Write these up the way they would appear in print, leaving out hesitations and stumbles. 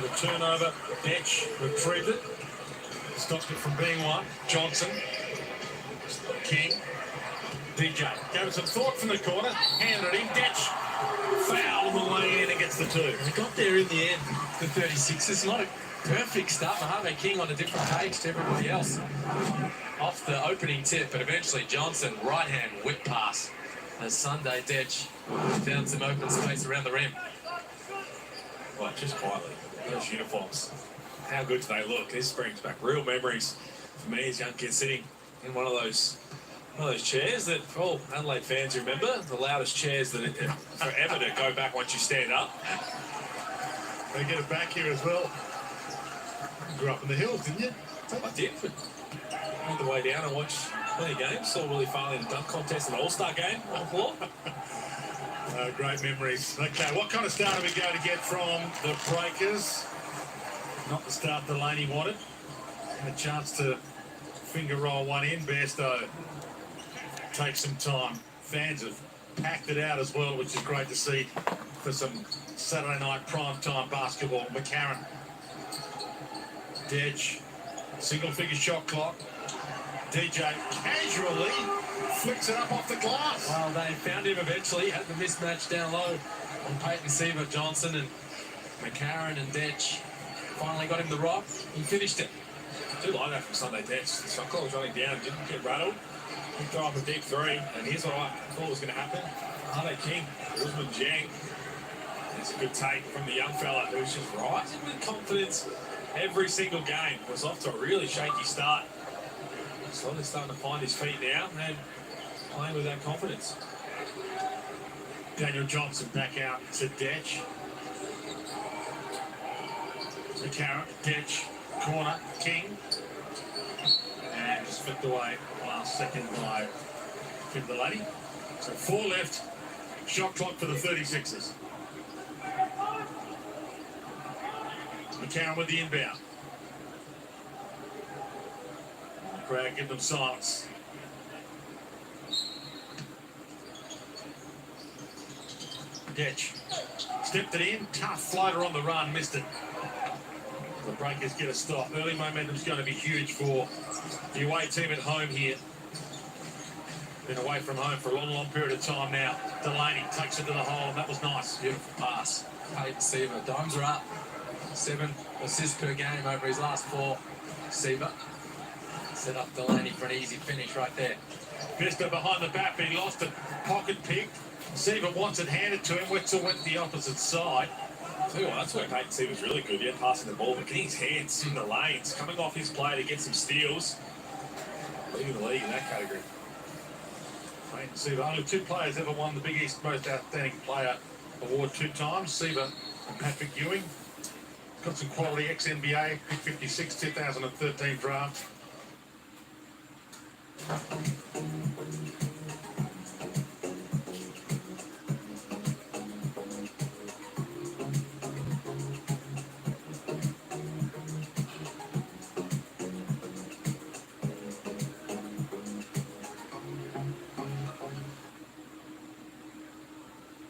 with a turnover. Betch retrieved it. Stopped it from being one. Johnson. King. DJ. Gave it some thought from the corner. Handed it in. Detch. Foul on the way in and gets the two. They got there in the end. The 36. It's not a perfect start. Mohamed King on a different page to everybody else. Off the opening tip, but eventually Johnson, right-hand whip pass. As Sunday Detch found some open space around the rim. Well, just quietly, those uniforms, how good do they look? This brings back real memories for me as young kids sitting in one of those chairs that all Adelaide fans remember, the loudest chairs that forever to go back once you stand up. They get it back here as well. You grew up in the hills, didn't you? I did. Made the way down and watched plenty of games. Saw Willie Farley in the dunk contest and All-Star game on the floor. Great memories. Okay, what kind of start are we going to get from the Breakers? Not the start Delaney wanted. A chance to finger roll one in. Bairstow takes some time. Fans have packed it out as well, which is great to see for some Saturday night primetime basketball. McCarron. Detch. Single-figure shot clock. DJ casually flicks it up off the glass. Well, they found him eventually. Had the mismatch down low on Peyton Seaver, Johnson and McCarron and Detch. Finally got him the rock. He finished it. Do like that from Sunday Detch. The shot clock was running down, didn't get rattled. He threw up a deep three, and here's what I thought was going to happen. Mohamed King, Usman Jang. It's a good take from the young fella who's just rising with confidence every single game. Was off to a really shaky start. Slowly starting to find his feet now and playing with that confidence. Daniel Johnson back out to Detch. McCarron, Detch, corner, King. And just flipped away last second by Tim Delaney. So 4 left. Shot clock for the 36ers. McCarron with the inbound. Crowd give them silence. Detch stepped it in, tough floater on the run, missed it. The Breakers get a stop. Early momentum's going to be huge for the away team at home here. Been away from home for a long period of time now. Delaney takes it to the hole, and that was nice. Beautiful pass. Peyton Seaver. Dimes are up. 7 assists per game over his last 4. Seaver. Set up Delaney for an easy finish right there. Vista behind the back, but he lost it. Pocket pick. Seaver wants it handed to him. Wetzel went the opposite side. Tell you what, that's where Peyton Seaver's really good. Yeah, passing the ball, but getting his hands in the lanes, coming off his play to get some steals. Leading the league in that category. Peyton Seaver, only 2 players ever won the Big East Most Outstanding Player award 2 times. Seaver and Patrick Ewing. Got some quality ex-NBA, pick 56, 2013 draft.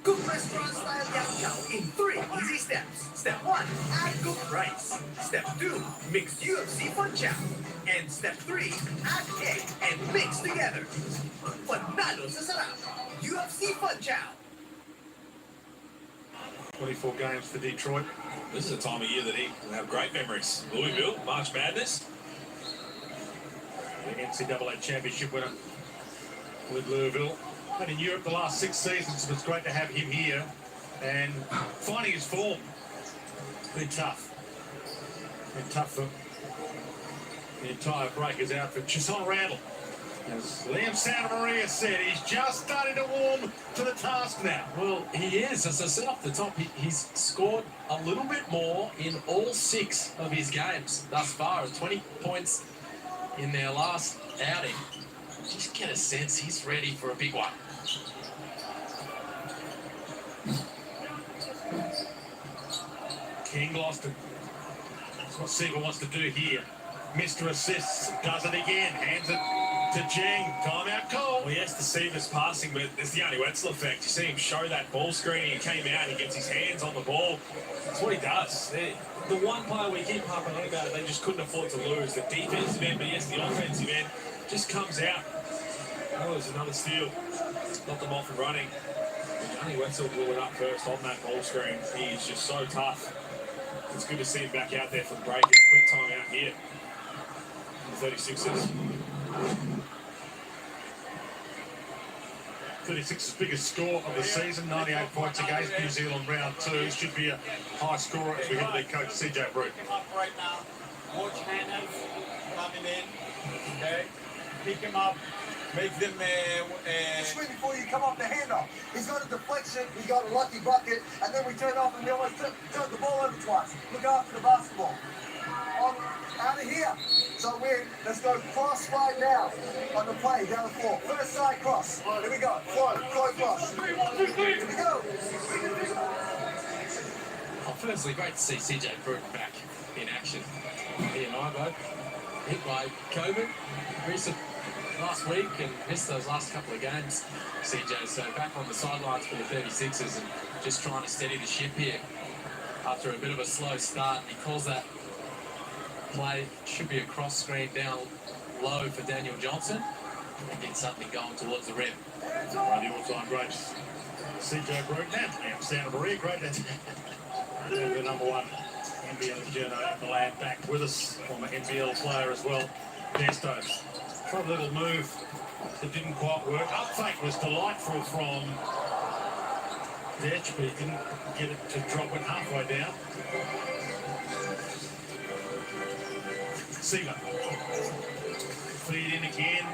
Cook restaurant style yao chow in 3 easy steps. Step 1, add cooked rice. Step 2, mix UFC fun chow. And step 3, add egg and mix together. Panalo sa sarap. UFC fun chow. 24 games for Detroit. This is a time of year that he will have great memories. Louisville, March Madness. The NCAA championship winner with Louisville. Been in Europe the last 6 seasons, so it's great to have him here. And finding his form, been tough. Been tough for the entire Breakers outfit. Chasson Randall, as Liam Santa Maria said, he's just starting to warm to the task now. Well, he is. As I said off the top, he's scored a little bit more in all 6 of his games thus far. 20 points in their last outing. Just get a sense he's ready for a big one. King lost it. That's what Seaver wants to do here. Mr. Assists does it again. Hands it to Jeng. Timeout call. Well, yes, the Seaver's passing, but it's the only Wetzel effect. You see him show that ball screen. He came out, he gets his hands on the ball. That's what he does. The one player we keep harping on about, they just couldn't afford to lose. The defensive end, but yes, the offensive end just comes out. Oh, there's another steal. Knocked them off and running. Johnny Wetzel blew it up first on that ball screen. He's just so tough. It's good to see him back out there for the Breakers. Quick time out here. The 36ers. 36ers' biggest score of the season, 98 points against New Zealand round 2. Should be a high scorer as we head to their coach, CJ Brute. Up right now. Watch Hannah's coming in. Okay. Pick him up. Make them. Swing before you come off the handoff. He's got a deflection. He got a lucky bucket, and then we turned off and we almost turned the ball over twice. Look after the basketball. Out of here. So let's go cross right now on the play down the floor. First side cross. Here we go. Flow cross. Here we go. Oh, firstly, great to see CJ Brute back in action. He and I both hit by COVID recent last week and missed those last couple of games, CJ. So back on the sidelines for the 36ers and just trying to steady the ship here after a bit of a slow start. He calls that play, should be a cross screen down low for Daniel Johnson and get something going towards the rim. One of the all-time greats, CJ Brute. Now, Santa Maria, great. The number one NBL journo in the land back with us, former NBL player as well. Besto. Tried a little move that didn't quite work. Up fake was delightful from Detch, but he didn't get it to drop it halfway down. Seaver. Feed in again.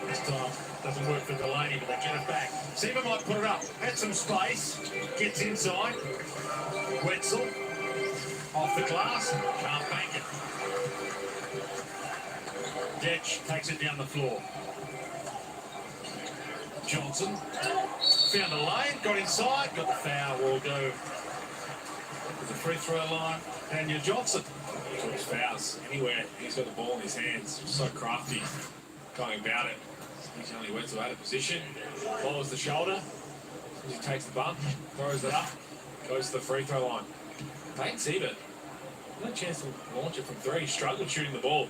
This time doesn't work for Delaney, but they get it back. Seaver might put it up. Had some space. Gets inside. Wetzel. Off the glass. Can't bank it. Detch takes it down the floor. Johnson found a lane, got inside, got the foul. Will go to the free throw line. Daniel Johnson draws fouls anywhere. He's got the ball in his hands. So crafty going about it. He's only Wetzel out of position. Follows the shoulder. He takes the bump, throws it up, goes to the free throw line. Payne Seaver, no chance to launch it from three. He struggled shooting the ball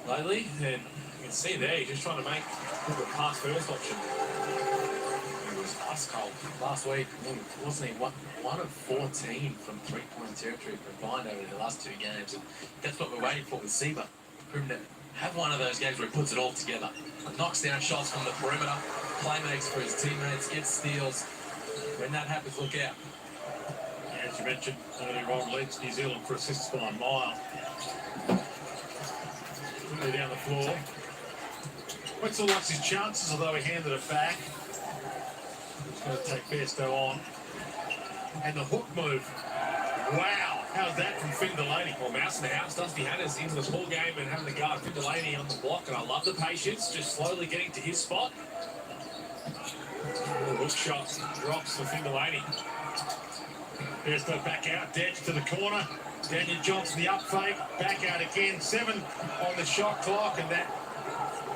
lately, and you can see there he's just trying to make a pass first option. It was ice cold last week. Wasn't he one of 14 from three-point territory combined over the last two games? And that's what we're waiting for with Seaver. For him to have one of those games where he puts it all together. Knocks down shots from the perimeter, playmakes for his teammates, gets steals. When that happens, look out. Yeah, as you mentioned earlier on, leads New Zealand for assists by a mile. Quickly down the floor. Wetzel likes his chances, although he handed it back. He's going to take Besto on. And the hook move. Wow, how's that from Finn Delaney? Well, mouse in the house, Dusty Hannah's into the ball game and having to guard Finn Delaney on the block. And I love the patience, just slowly getting to his spot. The hook shot drops for Finn Delaney. Besto back out, Detch to the corner. Daniel Johnson, the up fake, back out again. 7 on the shot clock, and that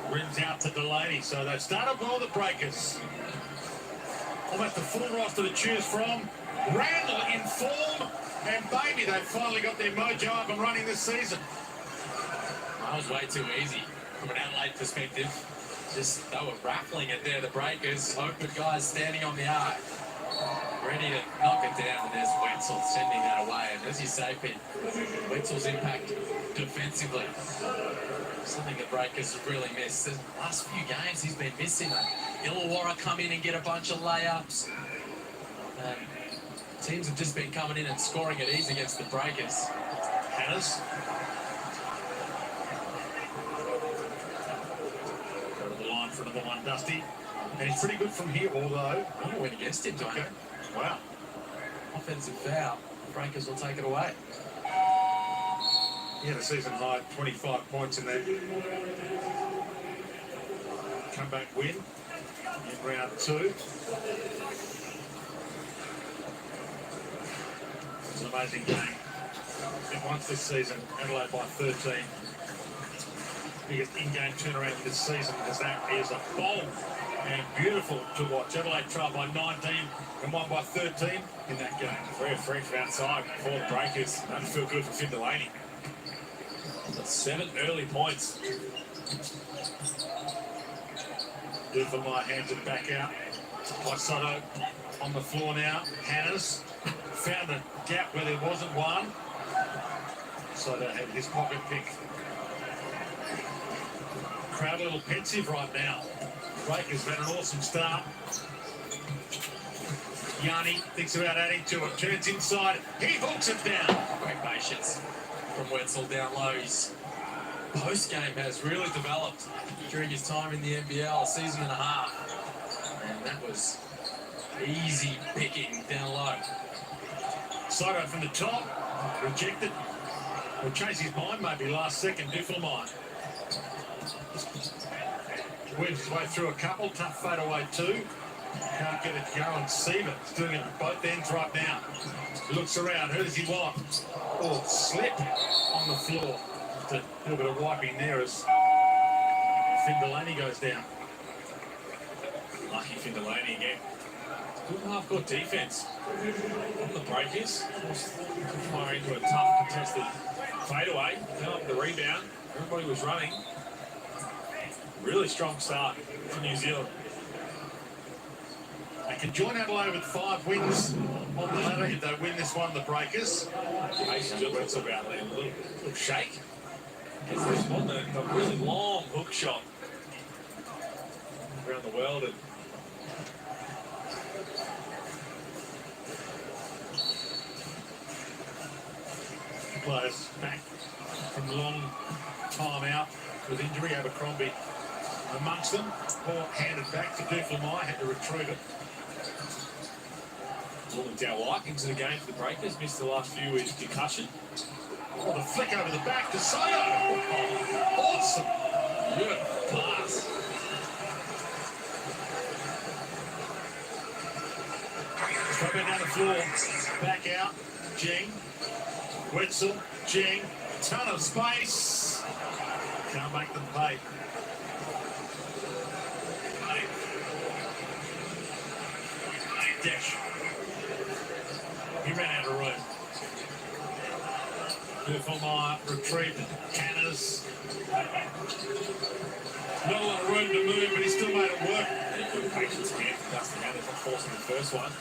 rims out to Delaney. So they've started well, the Breakers. Almost the full roster to choose from. Randall in form, and baby, they've finally got their mojo up and running this season. That was way too easy from an Adelaide perspective. Just, they were raffling it there, the Breakers. Open guys standing on the arc, ready to knock it down, and there's Wetzel sending that away. And as you say, Pete, Wetzel's impact defensively, something the Breakers have really missed. The last few games he's been missing. Illawarra come in and get a bunch of layups. Teams have just been coming in and scoring at ease against the Breakers. Hannah's. Go to the line for another one, Dusty. And he's pretty good from here, although... I went against him, Tony. Okay. Wow. Offensive foul. The Breakers will take it away. He had a season high 25 points in that comeback win in round 2. It's an amazing game. It once this season, Adelaide by 13. biggest in-game turnaround of this season, because that is a bomb and beautiful to watch. Adelaide trailed by 19 and won by 13 in that game. 3 of 3 from outside for the Breakers. Doesn't feel good for Finn Delaney. Got 7 early points. Beautiful, my hands it back out. By Sotto on the floor now. Hannah's found a gap where there wasn't one. Sotto had his pocket pick. Crowd a little pensive right now. Breakers had an awesome start. Yanni thinks about adding to it. Turns inside. He hooks it down. Great patience from Wetzel down low. His post-game has really developed during his time in the NBL, a season and a half. And that was easy picking down low. Sotto from the top. Rejected. Will change his mind maybe last second. Duflemine. Weaves his way through a couple. Tough fadeaway too. Can't get it to go, and Seaver's doing it at both ends right now. He looks around. Who does he want? Oh, slip on the floor. Just a little bit of wiping there as Finn Delaney goes down. Lucky Finn Delaney again. Good half-court defense from the Breakers. Fire into a tough contested fadeaway. Developed the rebound. Everybody was running. Really strong start for New Zealand. They can join Adelaide with 5 wins on the ladder if they win this one, the Breakers. Patience with Wetzel about there. A little shake. Gets this one, a really long hook shot around the world. And players back from long time out with injury. Abercrombie amongst them. Ball handed back to Duflemine, had to retrieve it. Dow White into the game for the Breakers. Missed the last few with concussion. Oh, the flick over the back to Sotto. Oh, awesome. Good pass. Straight back down the floor. Back out. Jing. Wetzel. Jing. Ton of space. Can't make them pay. Dash. He ran out of room. Duflemine retrieved Canners. Not a lot of room to move, but he still made it work. Good patience again from Dustin Hannah for forcing the first one.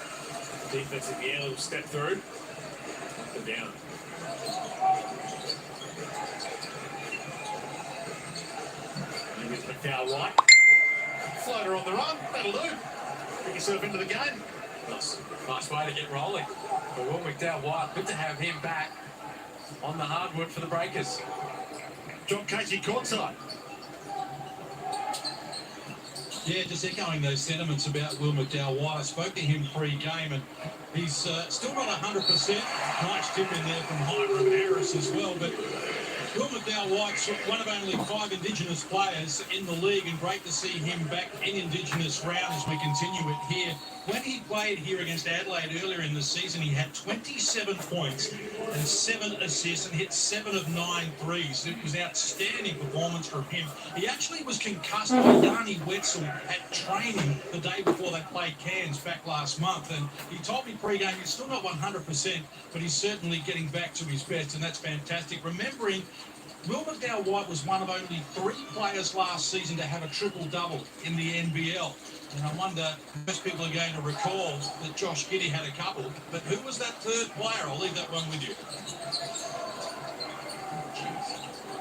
Defense in the air, little step through. Knocked it down. Here's McDowell White. Floater on the run. That'll do. Get yourself into the game. Nice way to get rolling. But Will McDowell White, good to have him back on the hardwood for the Breakers. John Casey courtside. Yeah, just echoing those sentiments about Will McDowell White. I spoke to him pre-game, and he's still not 100%. Nice tip in there from Hiram Harris as well, but Will McDowell White's one of only 5 Indigenous players in the league, and great to see him back in Indigenous round as we continue it here. When he played here against Adelaide earlier in the season, he had 27 points and 7 assists and hit 7 of 9 threes. It was an outstanding performance from him. He actually was concussed by Yanni Wetzel at training the day before they played Cairns back last month. And he told me pre-game he's still not 100%, but he's certainly getting back to his best, and that's fantastic. Remembering Will McDowell White was one of only 3 players last season to have a triple-double in the NBL. And I wonder, most people are going to recall that Josh Giddey had a couple, but who was that 3rd player? I'll leave that one with you.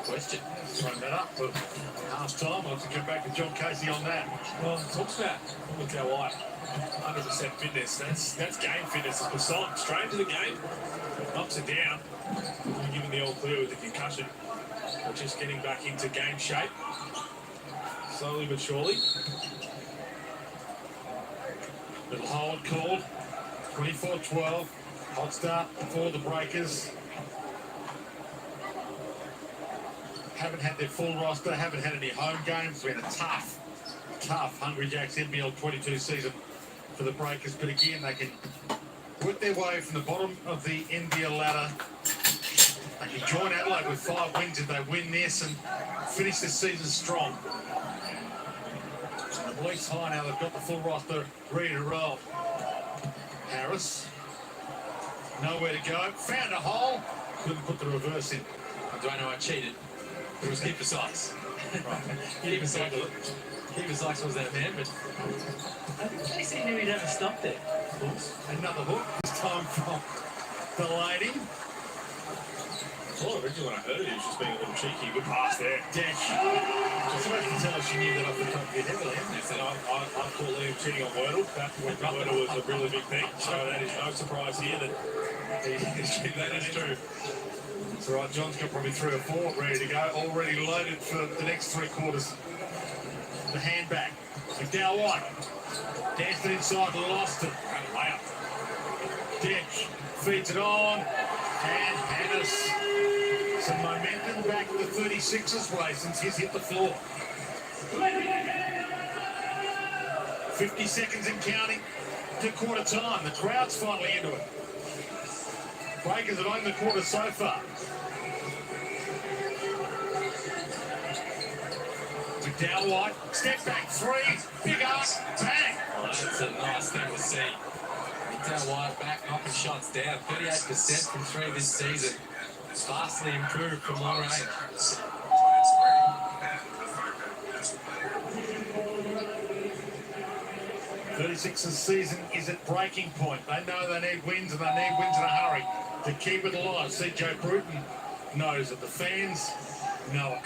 Question. Throwing that up for half time. I'll have to come back to John Casey on that. Well, talks about McDowell White. 100% fitness. That's game fitness. It's Poisson straight into the game. Knocks it down. Giving the all clear with the concussion. But just getting back into game shape. Slowly but surely. Little hold called. 24-12. Hot start for the Breakers. Haven't had their full roster, haven't had any home games. It's been a tough Hungry Jacks NBL 22 season for the Breakers. But again, they can work their way from the bottom of the NBL ladder. They You join Adelaide with 5 wins if they win this and finish this season strong. And the Police high now, they've got the full roster ready to roll. Harris, nowhere to go, found a hole, couldn't put the reverse in. I don't know, I cheated. It was Keeper Sykes. Keeper Sykes was that man, but I think JC knew he'd have a stop there. Another hook, this time from Delaney. Well, originally when I heard it, he was just being a little cheeky. Good pass there. Dash. I suppose you can tell us you knew that off the top of your head, Liam. Yes, and I caught Liam cheating on Wordle back when Wordle was a really big thing. So that is no surprise here that that is true. That's all right, John's got probably 3 or 4 ready to go, already loaded for the next 3 quarters. The hand back. McDowell White. Danced it inside, lost it. Layup. Dench feeds it on. And Hannah's some momentum back the 36ers way since he's hit the floor. 50 seconds and counting to quarter time. The crowd's finally into it. Breakers have owned the quarter so far. McDowell White, step back 3, big arc, bang! Oh, that's a nice thing to see. McDowell White back, knocking shots down. 38% from 3 this season. Vastly improved from long range. 36ers season is at breaking point. They know they need wins, and they need wins in a hurry to keep it alive. CJ Bruton knows it. The fans know it.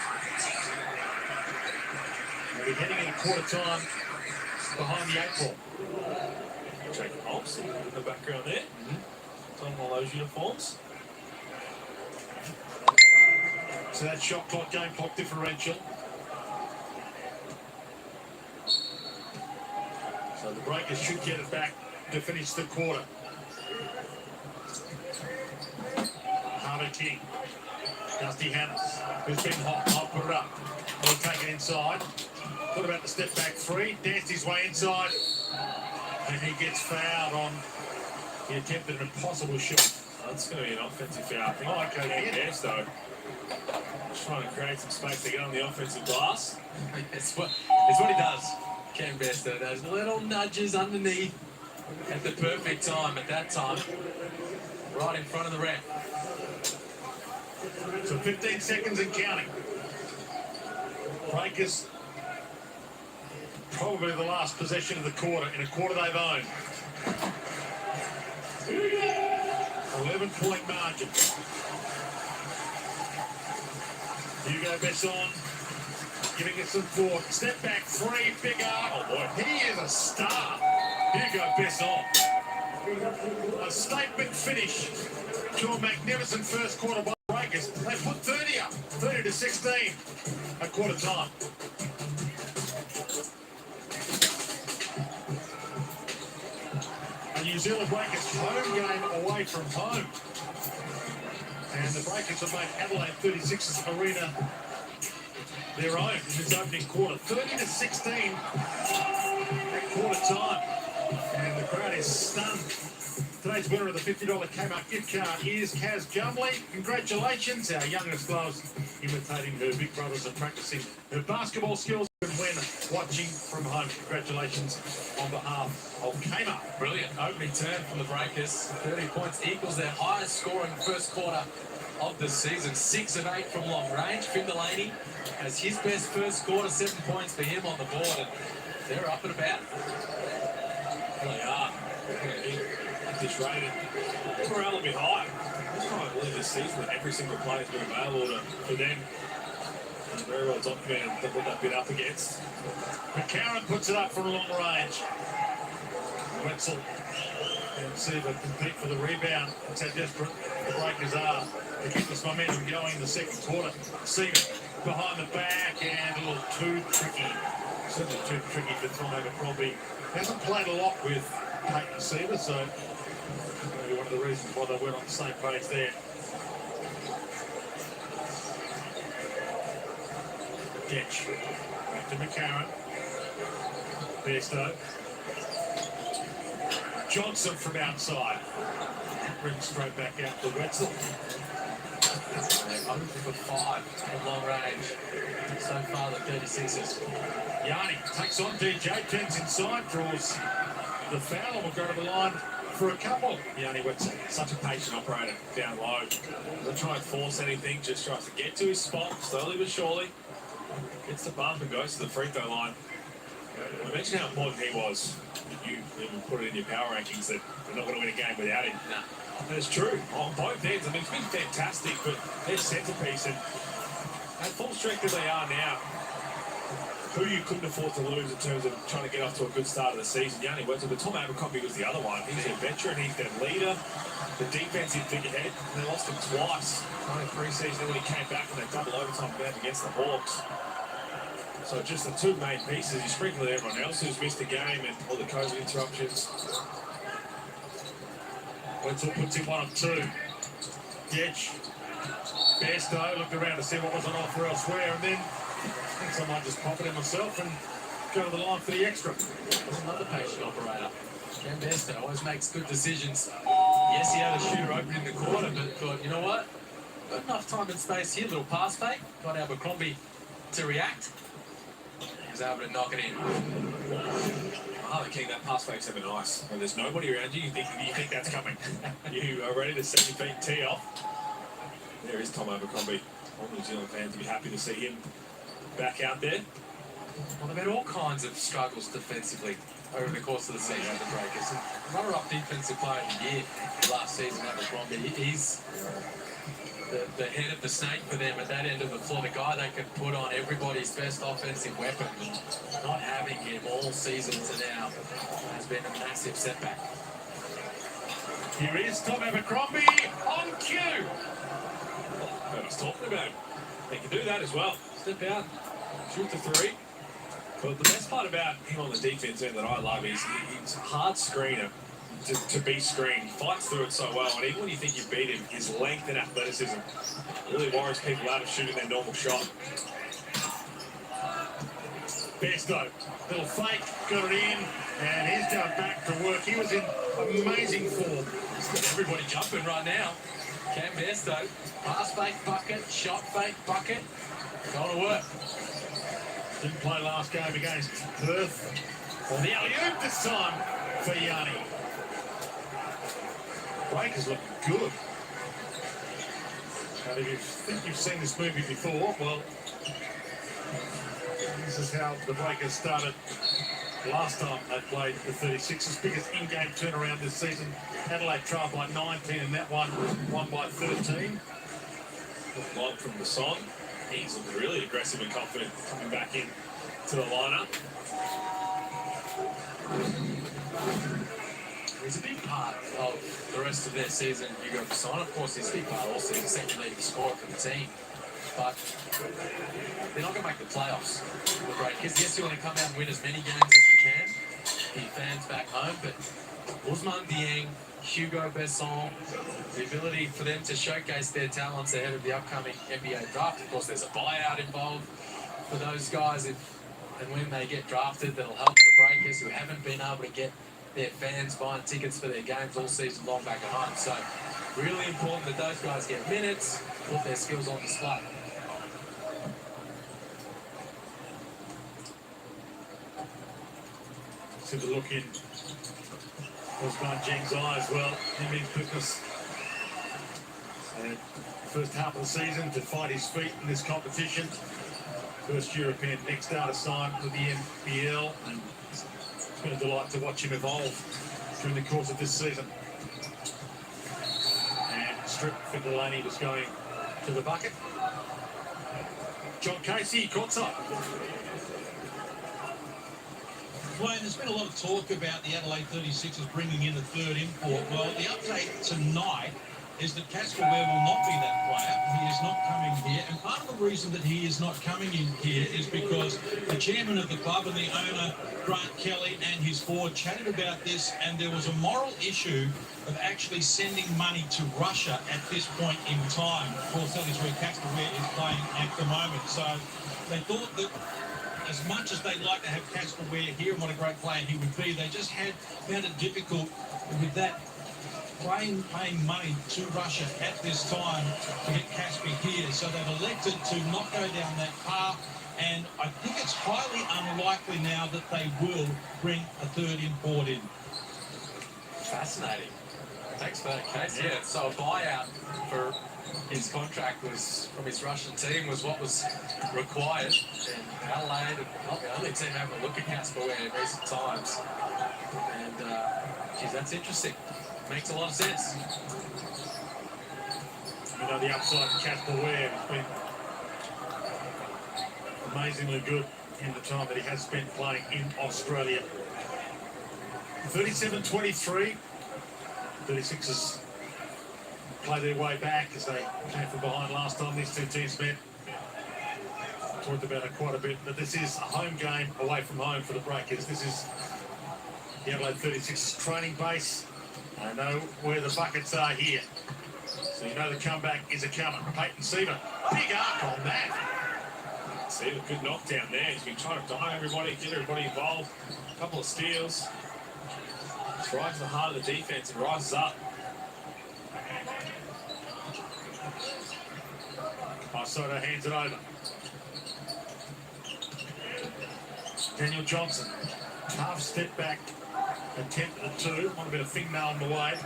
We're heading into quarter time behind the 8 ball. Jacob Holmes in the background there. On all those uniforms. So that shot clock, game clock differential. So the Breakers should get it back to finish the quarter. Harvey King. Dusty Hannah, who's been hot, put it up. He'll take it inside. What about the step back 3? Danced his way inside. And he gets fouled on. He attempted an impossible shot. That's going to be an offensive foul. I think. Oh, okay. Yes, though. Just trying to create some space to get on the offensive glass. It's what he does. Cam Bester, those little nudges underneath at the perfect time at that time. Right in front of the ref. So 15 seconds and counting. Breakers, probably the last possession of the quarter, in a quarter they've owned. 11-point margin. Hugo Besson giving it some thought. Step back 3, big arc. Oh boy, he is a star. Hugo Besson. A statement finish to a magnificent first quarter by Breakers. They put 30 up, 30-16 at quarter time. A New Zealand Breakers home game away from home. And the Breakers have made Adelaide 36ers Arena their own in this opening quarter. 30-16 at quarter time. And the crowd is stunned. Today's winner of the $50 Kmart gift card is Kaz Jumley. Congratulations. Our youngest loves imitating her big brothers and practicing her basketball skills when watching from home. Congratulations on behalf of Kmart. Brilliant opening turn from the Breakers. 30 points equals their highest score in the first quarter of the season. 6 of 8 from long range. Finn Delaney has his best first quarter, 7 points for him on the board. And they're up and about. They are. At this rate, their morale will be high. This time I believe this season that every single player has been available for them. And very well documented what they've been up against. McCarron puts it up from long range. Wetzel and see if they compete for the rebound. That's how desperate the Breakers are to keep this momentum going in the second quarter. Seaman behind the back and a little too tricky. Certainly too tricky for Tom Abercrombie. Hasn't played a lot with Peyton Seaver, so maybe one of the reasons why they weren't on the same page there. Ditch. Back to McCarron. Bairstow. Johnson from outside. Brings straight back out to Wetzel. 0 for 5 from long range. So far, the 36ers. Yanni takes on DJ, turns inside, draws the foul, and will go to the line for a couple. Yanni Wetzel, such a patient operator down low. Doesn't try and force anything, just tries to get to his spot slowly but surely. Gets the bump and goes to the free throw line. I mentioned how important he was. You even put it in your power rankings that they're not going to win a game without him. No. And it's true on both ends. I mean, it's been fantastic, but their centrepiece, and at full strength as they are now, who you couldn't afford to lose in terms of trying to get off to a good start of the season. Yanni Wetzel, but Tom Abercrombie was the other one. He's a veteran, he's their leader, the defensive figurehead. They lost him twice. Only pre-season when he came back in that double overtime game against the Hawks. So just the two main pieces. You sprinkle in everyone else who's missed the game and all the COVID interruptions. Wetzel puts in 1 of 2. Getch. Bairstow looked around to see what was on offer elsewhere, and then I think I might just pop it in myself and go to the line for the extra. There's another patient operator. Cam Bairstow always makes good decisions. Yes, he had a shooter open in the corner, but thought, you know what? Got enough time and space here. Little pass fake. Got Abercrombie to react. He was able to knock it in. Oh, King, that pass fake's ever nice. When there's nobody around you, you think that's coming. You are ready to set your feet tee off. There is Tom Abercrombie. All New Zealand fans will be happy to see him back out there. Well, they've had all kinds of struggles defensively over the course of the season, the Breakers. And runner-up defensive player of the year last season, Abercrombie. He's the head of the snake for them at that end of the floor, the guy they can put on everybody's best offensive weapon. Not having him all season to now has been a massive setback. Here is Tom Abercrombie on cue. I was talking about him. They can do that as well. Step out, shoot the 3. But the best part about him on the defense end that I love is he's a hard screener to be screened. Fights through it so well, and even when you think you beat him, his length and athleticism really worries people out of shooting their normal shot. Bairstow, little fake, got it in, and he's going back to work. He was in amazing form. Everybody jumping right now. Cam Bairstow, pass fake bucket, shot fake bucket. Going to work. Didn't play last game against Perth. Well, the alley-oop this time for Yanni. Breakers look good. And if you think you've seen this movie before, well, this is how the Breakers started last time they played the 36ers. Biggest in-game turnaround this season. Adelaide trailed by 19 and that one won by 13. Long from the song. He's looking really aggressive and confident coming back in to the lineup. He's a big part of the rest of their season, Hugo Besson. Of course, he's a big part also. He's the second leading scorer for the team. But they're not going to make the playoffs. The Breakers. Yes, you want to come out and win as many games as you can. Your fans back home. But Ousmane Dieng, Hugo Besson, the ability for them to showcase their talents ahead of the upcoming NBA draft. Of course, there's a buyout involved for those guys. If and when they get drafted, that'll help the Breakers who haven't been able to get their fans buying tickets for their games all season long back at home. So really important that those guys get minutes, put their skills on display. See the look in Ousmane Dieng's eye as well. Him in quickness. And first half of the season to fight his feet in this competition. First European next star to sign with the NBL, and it's been a delight to watch him evolve during the course of this season. And Strip Findelaney was going to the bucket. John Casey, courtside. Wayne, there's been a lot of talk about the Adelaide 36ers bringing in a third import. Well, the update tonight is that Casper Ware will not be that player. He is not coming here. And part of the reason that he is not coming in here is because the chairman of the club and the owner, Grant Kelly, and his board chatted about this, and there was a moral issue of actually sending money to Russia at this point in time. Of course, that is where Casper Ware is playing at the moment. So they thought that as much as they'd like to have Casper Ware here and what a great player he would be, they just found it difficult with that paying money to Russia at this time to get Kaspi here. So they've elected to not go down that path. And I think it's highly unlikely now that they will bring a third import in. Fascinating. Thanks for that, Case. Yeah, so a buyout for his contract was from his Russian team was what was required. And Adelaide, not the only team having a look at Casper in recent times. And, geez, that's interesting. Makes a lot of sense. You know, the upside of Casper Ware has been amazingly good in the time that he has spent playing in Australia. 37-23. 36ers play their way back as they came from behind last time these two teams met. Talked about it quite a bit, but this is a home game away from home for the Breakers. This is the Adelaide 36ers training base. I know where the buckets are here. So you know the comeback is a comer. Peyton Seaver, big arc on that. Seaver, good knockdown there. He's been trying to die everybody, get everybody involved. A couple of steals. Tries the heart of the defense and rises up. Sotto hands it over. Daniel Johnson, half step back, attempt at the two, want a bit of fingernail on the way.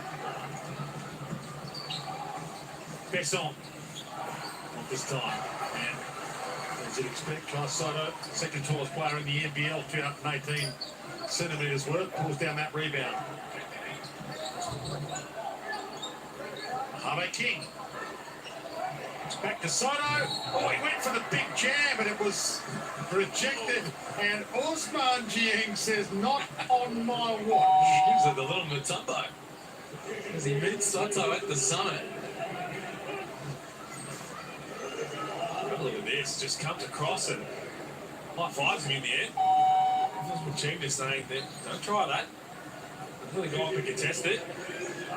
Besson, not this time. And as you'd expect, Kai Sotto, second tallest player in the NBL, 218 centimetres worth, pulls down that rebound. Harvey King. Back to Sotto. Oh, he went for the big jam, but it was rejected. And Osman Jiang says, not on my watch. Gives it the little Mutombo as he meets Sotto at the summit. Look at this, just comes across and high fives him in the air. Osman Jiang just saying that, don't try that. Really go up and contest it. I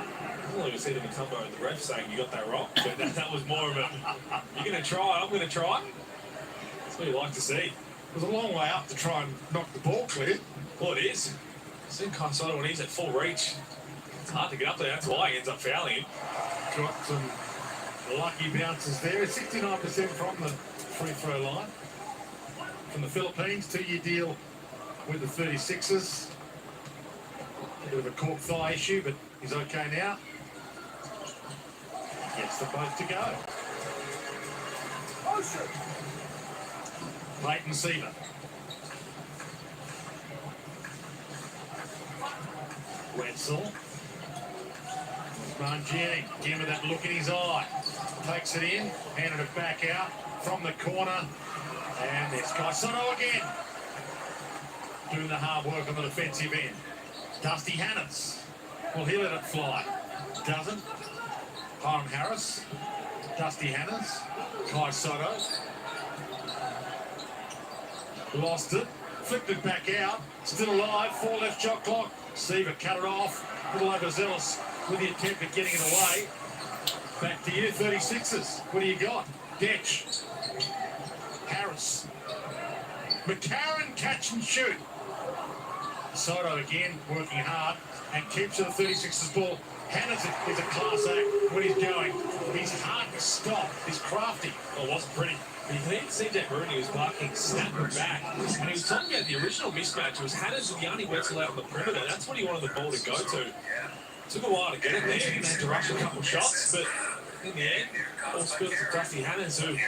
don't even see the Mutombo and the ref saying you got that wrong, but that was more of a, you're going to try, I'm going to try. That's what you like to see. It was a long way up to try and knock the ball clear. Well, it is. See Kai Sotto when he's at full reach. It's hard to get up there, that's why he ends up fouling him. Got some lucky bounces there. 69% from the free throw line. From the Philippines, 2-year deal with the 36ers. A bit of a cork thigh issue, but he's okay now. Gets them both to go. Peyton Seaver. Wetzel. Mangiani, again with that look in his eye. Takes it in, handed it back out from the corner. And there's Kai Sotto again. Doing the hard work on the defensive end. Dusty Hannans. Will he let it fly? Doesn't. Hiram Harris. Dusty Hannans. Kai Sotto. Lost it. Flipped it back out. Still alive. 4 left shot clock. Seaver cut it off. A little overzealous with the attempt at getting it away. Back to you, 36ers. What do you got? Detch. Harris. McCarron catch and shoot. Sotto again working hard and keeps the 36ers ball. Hannah's is a class act when he's going. He's hard to stop. He's crafty. Well, it wasn't pretty. But you think CJ Maroney was marking snapper back. And he was talking about the original mismatch. It was Hannah's and Yanni Wetzel out on the perimeter. That's what he wanted the ball to go to. Took a while to get it there. He had to rush a couple shots, but in the end, all spilled to Dusty Hannah's, who got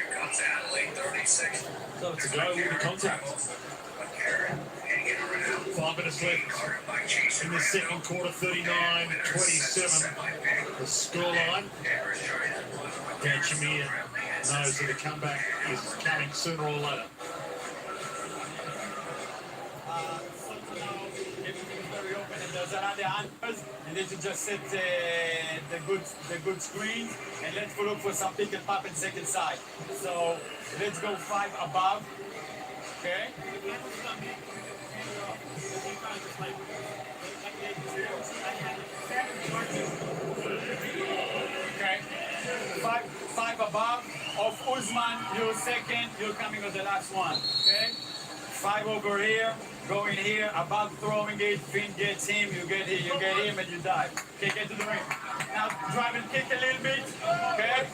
it to go with the contact. 5 minutes left in the second quarter, 39-27. The scoreline. Dan Shamir knows that the comeback is coming sooner or later. Everything is very open and there's another answers. You need to just set the good screen and let's go look for some pick and pop in second side. So let's go 5 above. Okay? Okay. Five above. Of Usman, you're second. You're coming with the last one. Okay. 5 over here. Going here. Above throwing it. Finn gets him. You get here. You get him, and you dive. Okay, get to the ring. Now drive and kick a little bit. Okay?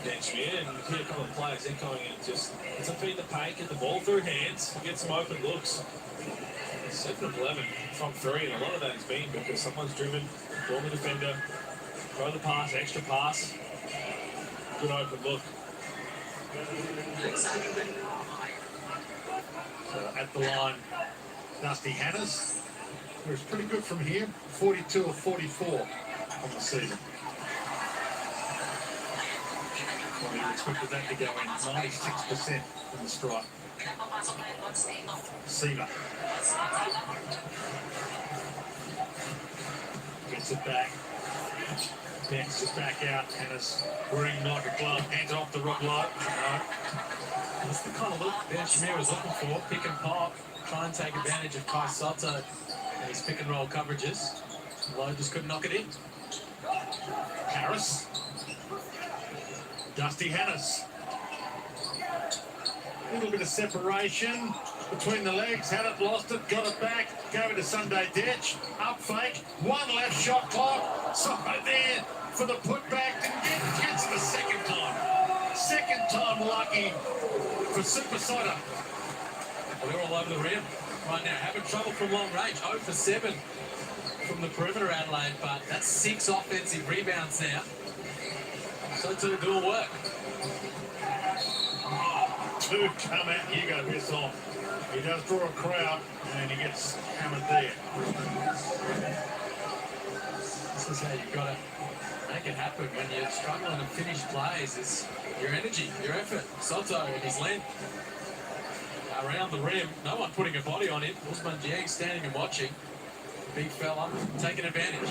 Bench here, and you hear a couple of players echoing it. Just to feed the paint, get the ball through hands, get some open looks. 7 of 11 from 3, and a lot of that has been because someone's driven, drawn the defender, throw the pass, extra pass, good open look. So at the line, Dusty Hannahs, who is pretty good from here, 42 of 44 on the season. Well, you expected that to go in 96% from the strike. Seaver gets it back. Backs it back out. Hannahs wearing like a glove. Hands off the rock light. No. That's the kind of look Ben Shamir was looking for. Pick and pop. Try and take advantage of Kai Sotto and his pick and roll coverages. Lowe just couldn't knock it in. Harris. Dusty Hannahs. A little bit of separation between the legs. Had it, lost it, got it back. Gave it to Sunday Detch. Up fake. One left shot clock. Sotto there for the putback. Didn't get it. Gets it the second time. Second time lucky for Super Sotto. Well, they're all over the rim right now. Having trouble from long range. 0 for 7 from the perimeter, Adelaide. But that's 6 offensive rebounds now. Sotto doing work. 2 come at Hugo Bissell. He does draw a crowd and he gets hammered there. This is how you've got to make it happen when you're struggling to finish plays. Is your energy, your effort. Sotto and his length around the rim. No one putting a body on him. Usman Jiang standing and watching. Big fella taking advantage.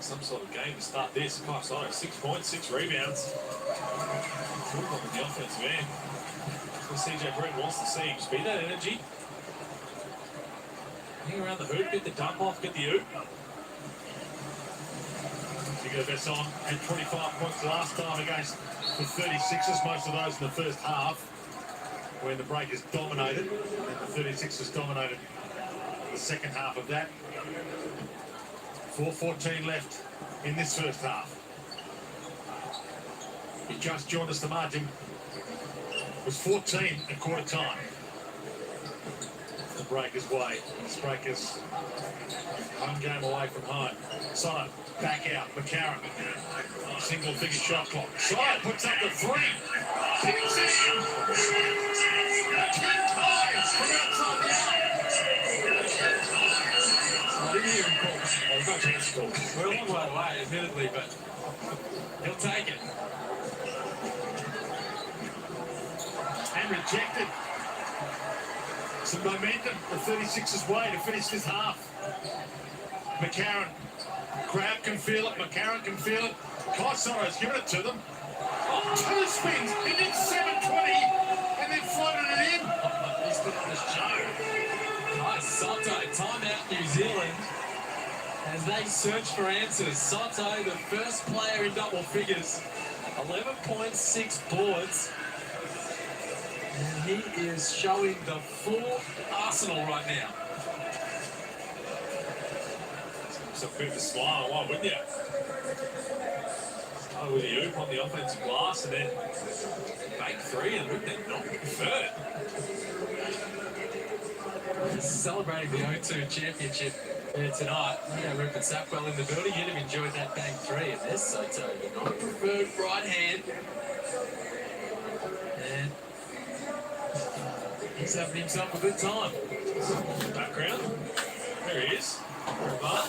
Some sort of game to start this. Kai Sotto, 6 points, 6 rebounds. Good one with the offensive end. That's what CJ Brett wants to see. Just be that energy. Hang around the hoop, get the dump off, get the oop. Hugo Bissell had 25 points last time against the 36ers, most of those in the first half, when the Breakers dominated, and the 36ers dominated the second half of that. 4:14 left in this first half. He just joined us. The margin was 14 at quarter time. The Breakers' way. The Breakers one game away from home. Sotto back out. McCarron. Single figure shot clock. Sotto puts up the 3. Hits it. 10 times from outside the arc. I didn't hear him call. Oh, no chance to call. We're a long way away, admittedly, but he'll take it. And rejected. Some momentum, the 36ers way to finish this half. McCarron, crowd can feel it, McCarron can feel it. Kai Sotto's given it to them. Oh, 2 spins, he did 720 and then floated it in. He's been on his show. Kai Sotto, timeout New Zealand. As they search for answers, Sotto, the first player in double figures, 11.6 boards. And he is showing the full arsenal right now. So a bit of a smile, why wouldn't you? Started with the oop on the offensive glass and then fake 3 and then not convert. Celebrating the O2 championship there tonight. Yeah, Rupert Sapwell in the building. You'd have enjoyed that bang 3. And there's Sotto, the non-preferred right hand. And he's having himself a good time. Background. There he is. But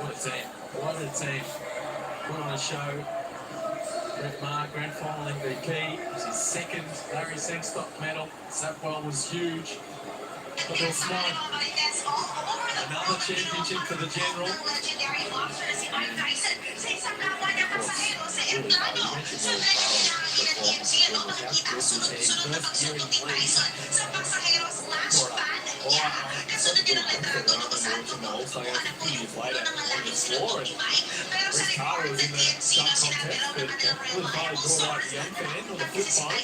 what a team. What a team. Put on a show. Brett Maher, grand final MVP. It was his second Larry Sengstock medal. Sapwell was huge. But they'll smile. Another championship for the General. Such a good comfort when I remember watching the All-Star game a few years later on the floor, and Chris Carter was in the dunk contest, but Liz Barley brought out the young fan on the flip side.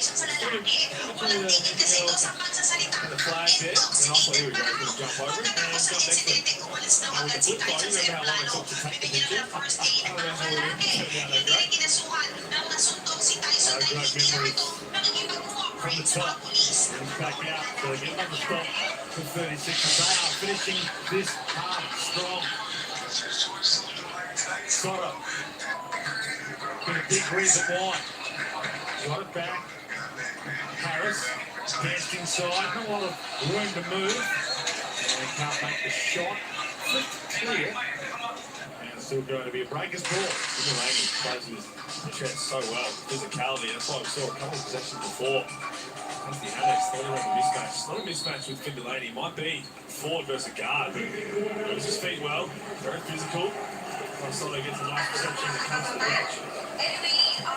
And the flag there, and I thought, here we go, he's going to jump over it, and jump next to him. And with the flip side, you remember how long it took to take the picture? I don't know how we didn't turn out that great. Great memories from the top. And back out, so they get another stop for 36. And they are finishing this half strong. Sotto. Been a big reason why. Got it back. Harris. Danced inside. Not a lot of room to move. And can't make the shot. Flipped clear. And still going to be a breaker's ball. Delaney plays his chest so well. Physicality. That's why we saw a couple of possessions before. That's the Alex. Thought he had a mismatch. It's not a mismatch with Delaney. It might be forward versus guard, but moves his feet well. Very physical. Sotto gets a nice reception that comes to the bench.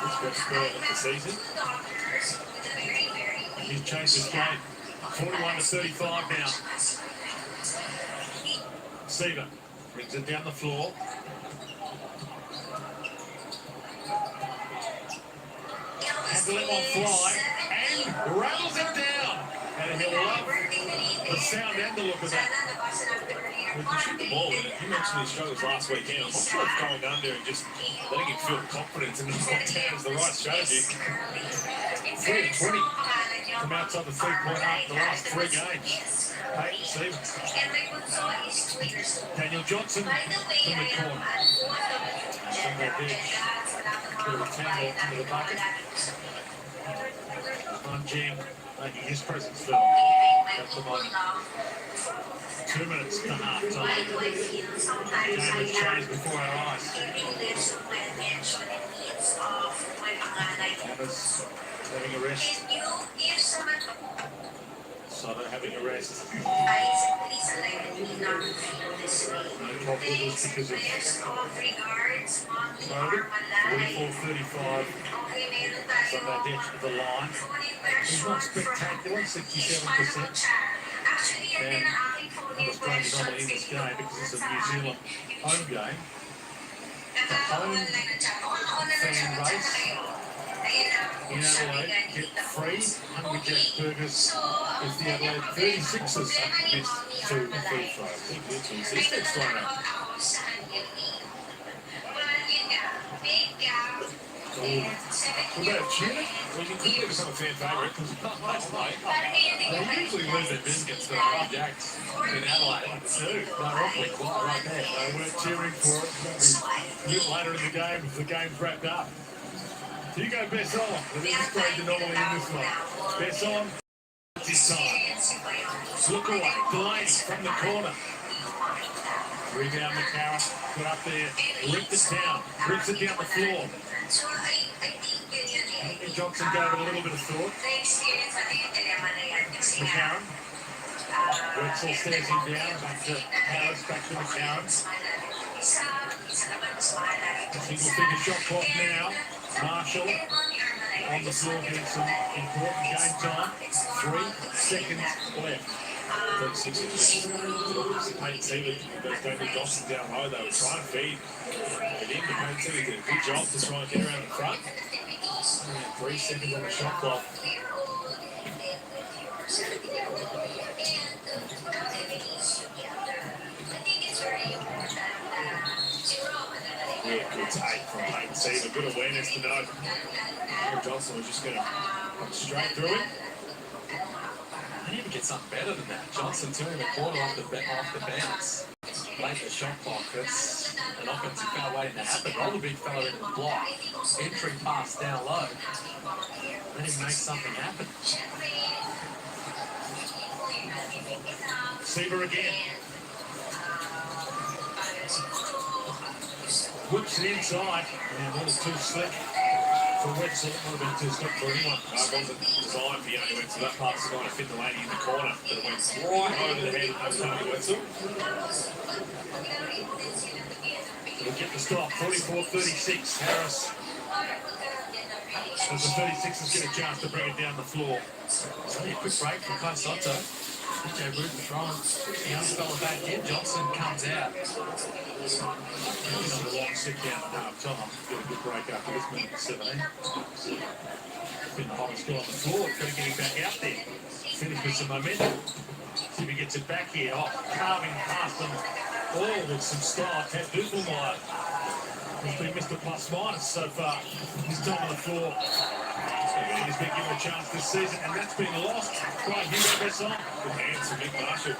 His best score of the season. He's changed his game. 41 to 35 now. Seaver brings it down the floor. Has to let one fly and rattles it down. And he'll love the sound and the look of that. We can shoot the ball in it. You mentioned his struggles last weekend. I'm not sure if going under and just letting him feel confidence in his left hand is the right strategy. 3 of 20 from outside the 3-point arc the last 3 games. Peyton Stevens. Daniel Johnson from the corner. From that bench. Bit of a tangle into the bucket. On Jim making his presence felt at the moment. 2 minutes to half time. Game has changed before our eyes. Hammers having a rest. Sotto having a rest. No problems because of COVID. 44-35. Sunday ditch to the line. He's not spectacular, 67%. And Australia's normally in this game because it's a New Zealand home game. The home fan race in Adelaide get free Hungry Jack's burgers if the Adelaide 36ers missed 2 free throws. He's next one out. What about tuna? Well, you could become a fan favourite because they usually lose their biscuits to the Jacks in Adelaide. They're awfully quiet right there. They weren't cheering for it. A little later in the game as the game's wrapped up. Hugo Besson, the biggest trade anomaly in this one. Besson, this time. Look away, Delaney from the corner. Rebound McCarron, put up there, ripped it down, rips it down the floor. Johnson gave it a little bit of thought. McCarron. Wetzel stares him down, back to Harris, back to McCarron. Single figure shot clock now. Marshall on the floor getting some important game time. 3 seconds left. 36 Peyton Seaver, those David Johnson down low, they were trying to feed it in, but Peyton Seaver did a good job to try and get around the front. 3 seconds on the shot clock. Yeah, good take from Peyton Seaver. Good awareness to know Johnson was just going to come straight through it. He even get something better than that. Johnson turning the corner off the bounce. Late the shot clock. That's an offensive foul waiting to happen. Roll the big fella into the block. Entry pass down low. Let him make something happen. Seaver again. Whips it inside. And that was too slick for Wetzel. It would have been too slick for anyone. It wasn't designed for Yanni Wetzel. That pass is going to fit the lady in the corner. But it went right over the head of Yanni Wetzel. We'll get the stop. 44-36. Harris. As the 36ers get a chance to bring it down the floor. So a quick break from Sotto. DJ Bruton throwing the young fella back in. Johnson comes out. He's on the long sit down at half time. Get a good break after this minute 17. Been the hottest guy on the floor. Got to get him back out there. Finish with some momentum. See if he gets it back here. Oh, carving past them all with some style. Ted Duselmeyer has been Mr. Plus Minus so far. His time on the floor. He's been given a chance this season, and that's been lost by Hugo Besson. Good hands from Nick Marshall.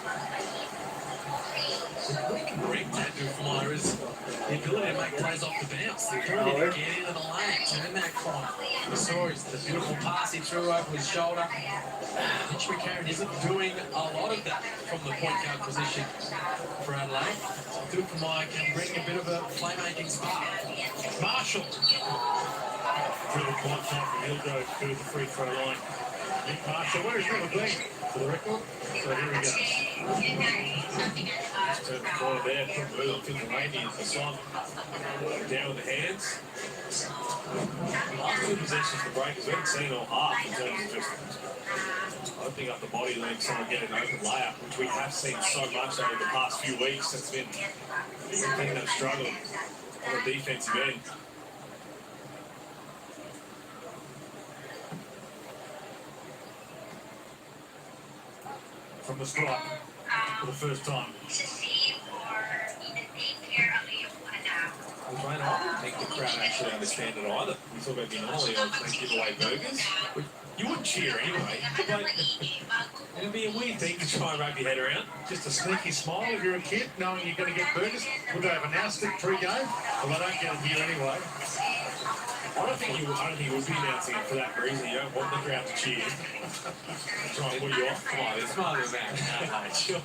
What he can bring to Duselmeyer is the ability to make plays off the bounce, the ability to get into the lane, turn that corner. We saw the beautiful pass he threw over his shoulder. Mitch McCarron isn't doing a lot of that from the point guard position for Adelaide. Duselmeyer can bring a bit of a playmaking spark. Marshall. Really quite far from he'll go to the free throw line. Nick Marshall, where he's never been for the record. So here he goes. Just turn the corner there, put the move to the lane and the son down with the hands. Last two possessions for Breakers, we haven't seen all half in terms of just opening up the body, letting someone get an open layup, which we have seen so much over the past few weeks. That's been something they've struggled on the defensive end. From the stripe for the first time. Well, Dwayne, I don't think the crowd actually understand it either. We talk about the anomaly of they give away burgers. You wouldn't cheer anyway. But it'd be a weird thing to try and wrap your head around. Just a sneaky smile if you're a kid, knowing you're going to get burgers. Would they have announced it pre-game? Well, they don't get it here anyway. I don't think you would be announcing it for that reason. You don't want the crowd to cheer. Try and put you off. Come on, it's smarter than that. Sure.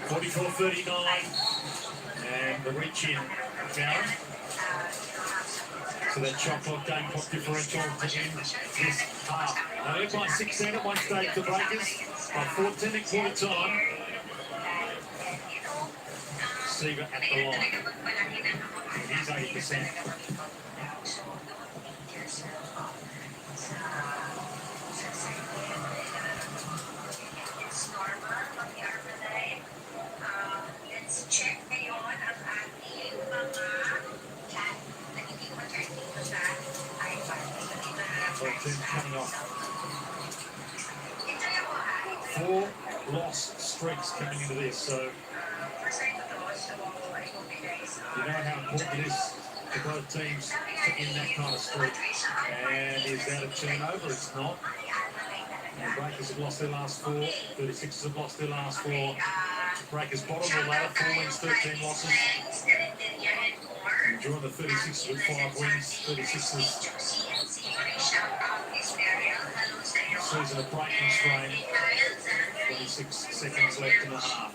44-39. And the reach in down. So that shot clock game clock differential to end this half. Now they're by 16 at one stage, the Breakers. By 14 at quarter time. Seaver at the line. He's 80%. Coming off. 4 lost streaks coming into this, so you know how important it is for both teams to end that kind of streak. And is that a turnover? It's not. And the Breakers have lost their last 4. 36ers have lost their last 4. Breakers bottom of the ladder, 4 wins, 13 losses. And during the 36ers with 5 wins, 36ers. Season of breaking strain. 26 seconds left in the half.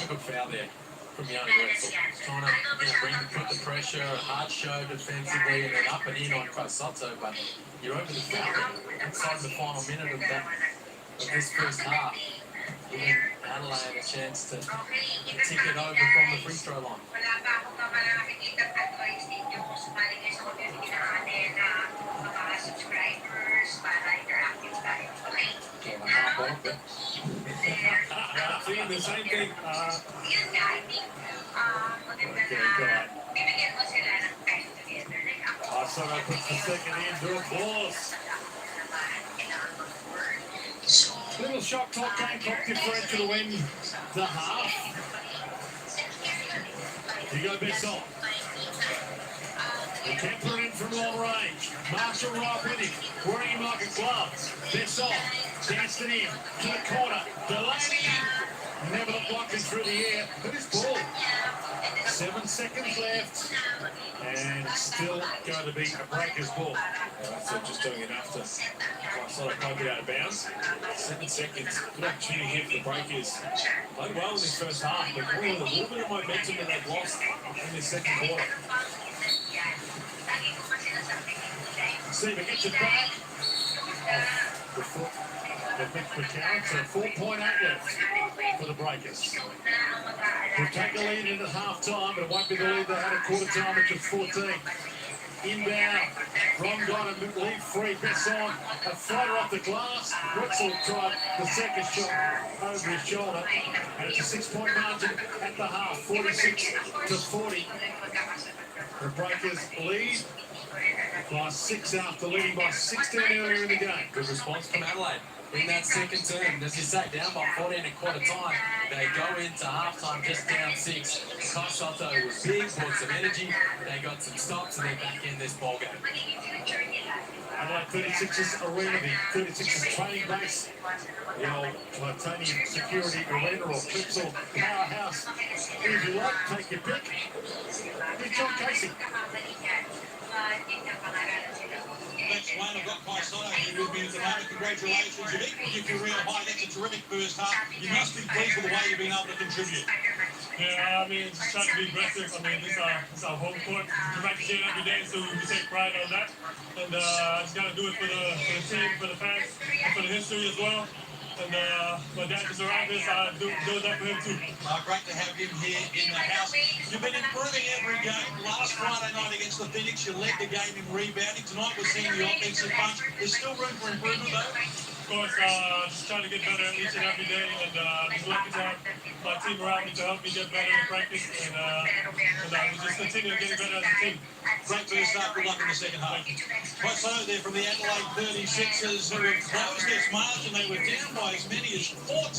Good foul there from Yanni Wetzel. Trying to put the pressure, a hard show defensively, and then up and in on Sotto, but you're over the foul inside the final minute of this first half. Giving Adelaide a chance to tick it over from the free throw line. Seeing the same thing. So I put the second in, do applause. Little shot clock game, clock differential to win the half. You go Besson. He can put it in from long range. Marshall right with him, wearing him like a glove. Besson danced it in to the corner. Delaney never the blocking through the air. Look at his ball. 7 seconds left. And it's still going to be a Breakers ball. Yeah, that's just doing enough to sort of poke it out of bounds. 7 seconds. Good opportunity here for the Breakers. Played well in this first half, but probably a little bit of momentum that they've lost in this second quarter. Seaver gets it back. The foot of Mitch McCarron, so 4.8 left for the Breakers. We'll take a lead into half time, but it won't be the lead they had at quarter time, which was 14. Inbound. Ron got him, lead free. Besson, a floater off the glass. Wetzel tried the second shot over his shoulder. And it's a 6-point margin at the half, 46-40. The Breakers lead by 6 after leading by 16 earlier in the game. Good response from Adelaide in that second term. As you say, down by 14 at quarter time. They go into halftime just down 6. Sotto was big, brought some energy. They got some stops and they're back in this ball game. Adelaide 36ers arena, the 36ers training base, the old Titanium Security Arena or Clipsal Powerhouse. If you like, take your pick. Here's John Casey. That's one. I've got my side here with me at the moment. Congratulations. You've equalled your career high. That's a terrific first half. You must be pleased with the way you've been able to contribute. Yeah, I mean, just trying to be aggressive. I mean, this is our home court. We practice here every day, so we take pride on that. And just got to do it for the team, for the fans, and for the history as well. And my dad is around this, I do that for him too. Great to have him here in the house. You've been improving every game. Last Friday night against the Phoenix, you led the game in rebounding. Tonight we're seeing the offensive punch. There's still room for improvement though. Of course, just trying to get better each and every day, and just lucky to have my team around me to help me get better in practice, and we just continue getting better as a team. Great first half, good luck in the second half. Quite so there from the Adelaide 36ers who have closed this margin. They were down by as many as 14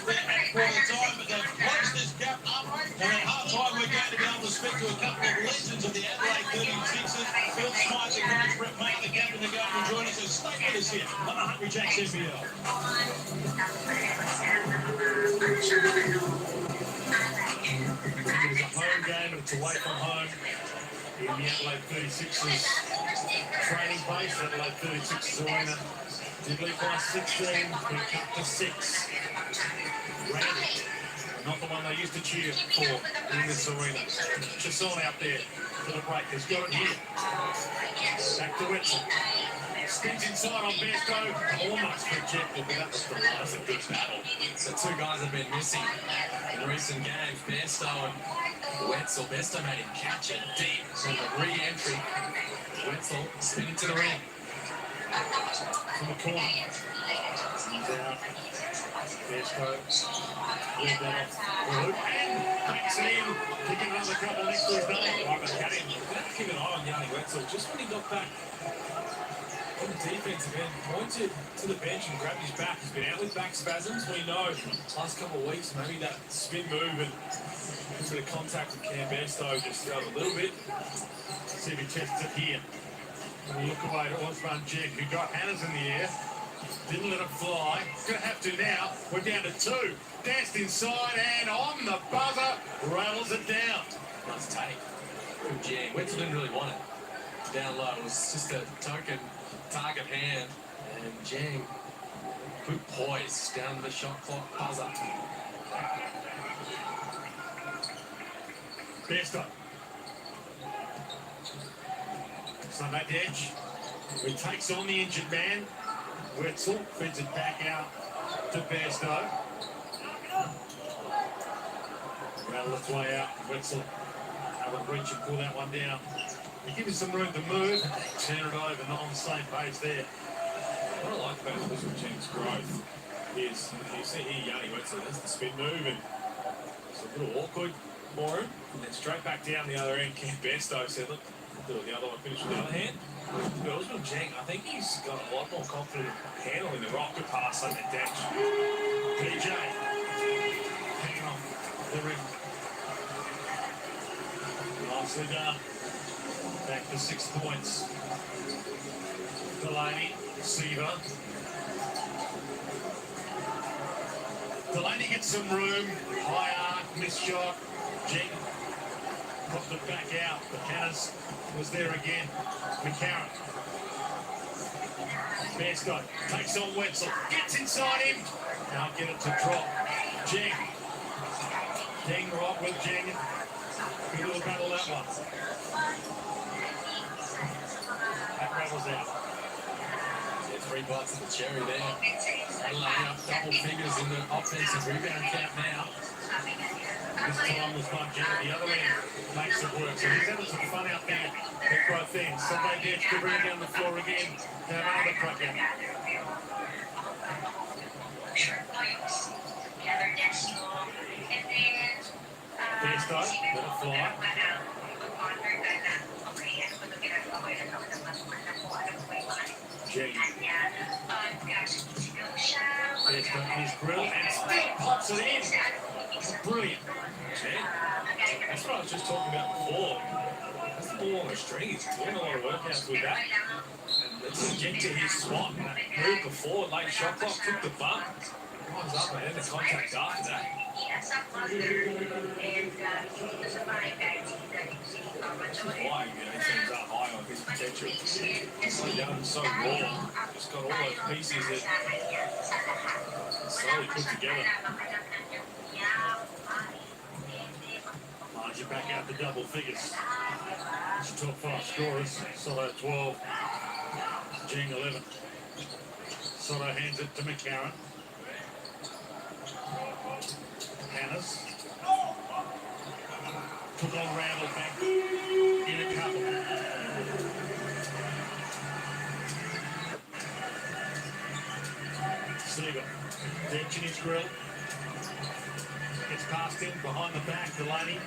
there at quarter time, but they've closed this gap up. And at half time, we're going to be able to speak to a couple of legends of the Adelaide 36ers. Phil Smythe and Coach Brett Mayer, the captain, are going to join us. So stay with us here on the Hungry Jacks NBL. It was a home game, it's away from home in the Adelaide 36ers training base, Adelaide 36ers arena. Did lead by 16, been cut to 6. Randall, not the one they used to cheer for in this arena. Chasson out there for the Breakers, got it here. Back to Wetzel. Spins inside on Besto, almost rejected, but that's a good battle. The two guys have been missing in recent games, Besto and Wetzel. Besto made him catch it deep from the re-entry. Wetzel spinning to the ring. From the corner. He's out. Besto. Pulled that off. And backs it in. Kicking another couple next to his name. I've had him. Keep an eye on Yanni Wetzel. Just when he got back on the defensive end, pointed to the bench and grabbed his back. He's been out with back spasms. We know last couple of weeks, maybe that spin move and a bit of contact with Cam Besto just a little bit. See if he tests it here. And we'll look away to Osman Jack, who got Hannah's in the air. Didn't let it fly. Gonna have to now. We're down to 2. Danced inside and on the buzzer. Rattles it down. Nice take. Good jam. Wetzel didn't really want it down low. It was just a token target hand. And Jang, good poise down the shot clock buzzer. Besto. So that edge. He takes on the injured man. Wetzel feeds it back out to Besto. Rattle its way out. Wetzel able to reach and pull that one down. They give him some room to move. Turn it over. Not on the same page there. What I like about Elizabeth Chang's growth is, you see here, Yanni Wetzel, that's the spin move, and it's a little awkward for him. And then straight back down the other end, Cam Besto said, look, do it the other one, finish with the other hand. But Elizabeth Chang, I think he's got a lot more confidence handling the rock. Good pass on that dash. PJ. Hanging on the rim. Nicely done. Back to 6 points. Delaney, Seaver. Delaney gets some room. High arc, missed shot. Jing popped it back out. But Hannah's was there again. McCarron. Besto takes on Wetzel. Gets inside him. Now get it to drop. Jing. Jing right with Jing. Good little battle that one. That rattles out. Yeah, 3 bites of the cherry there. Adelaide up double figures in the offensive rebound count now. This time was not Jim at the other end. Makes it work. So he's having some fun out there at both ends. Sunday gets to bring it down the floor again. Now another crack out. Bearstow, let it fly. Jay. Bearstow his grill and still pops it in. Brilliant. Jay, that's what I was just talking about before. That's the ball on the string. He's doing a lot of workouts with that. And let's get to his swat. That move before, late shot clock, took the bump. Comes up and then the contact after that. Why, he seems up high on his potential. So young, so raw. Just got all those pieces that slowly put together. Margin back out the double figures. It's the top 5 scorers. Sotto 12, Jing 11. Sotto hands it to McCarron. Hannahs. Took on Randall back in a couple. Seaver. Dent in his grill. Gets passed in behind the back, Delaney.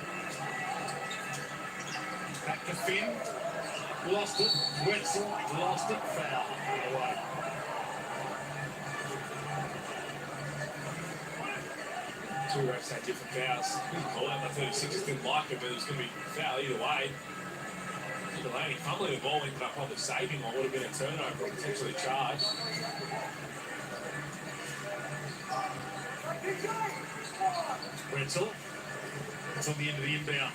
Back to Finn. Lost it. Wetzel lost it. Foul. Away. Two refs had different fouls. Call out the 36ers didn't like it, but it was going to be foul either way. Delaney fumbling the ball ended up probably saving or would have been a turnover or potentially charged. Wetzel. It's on the end of the inbound.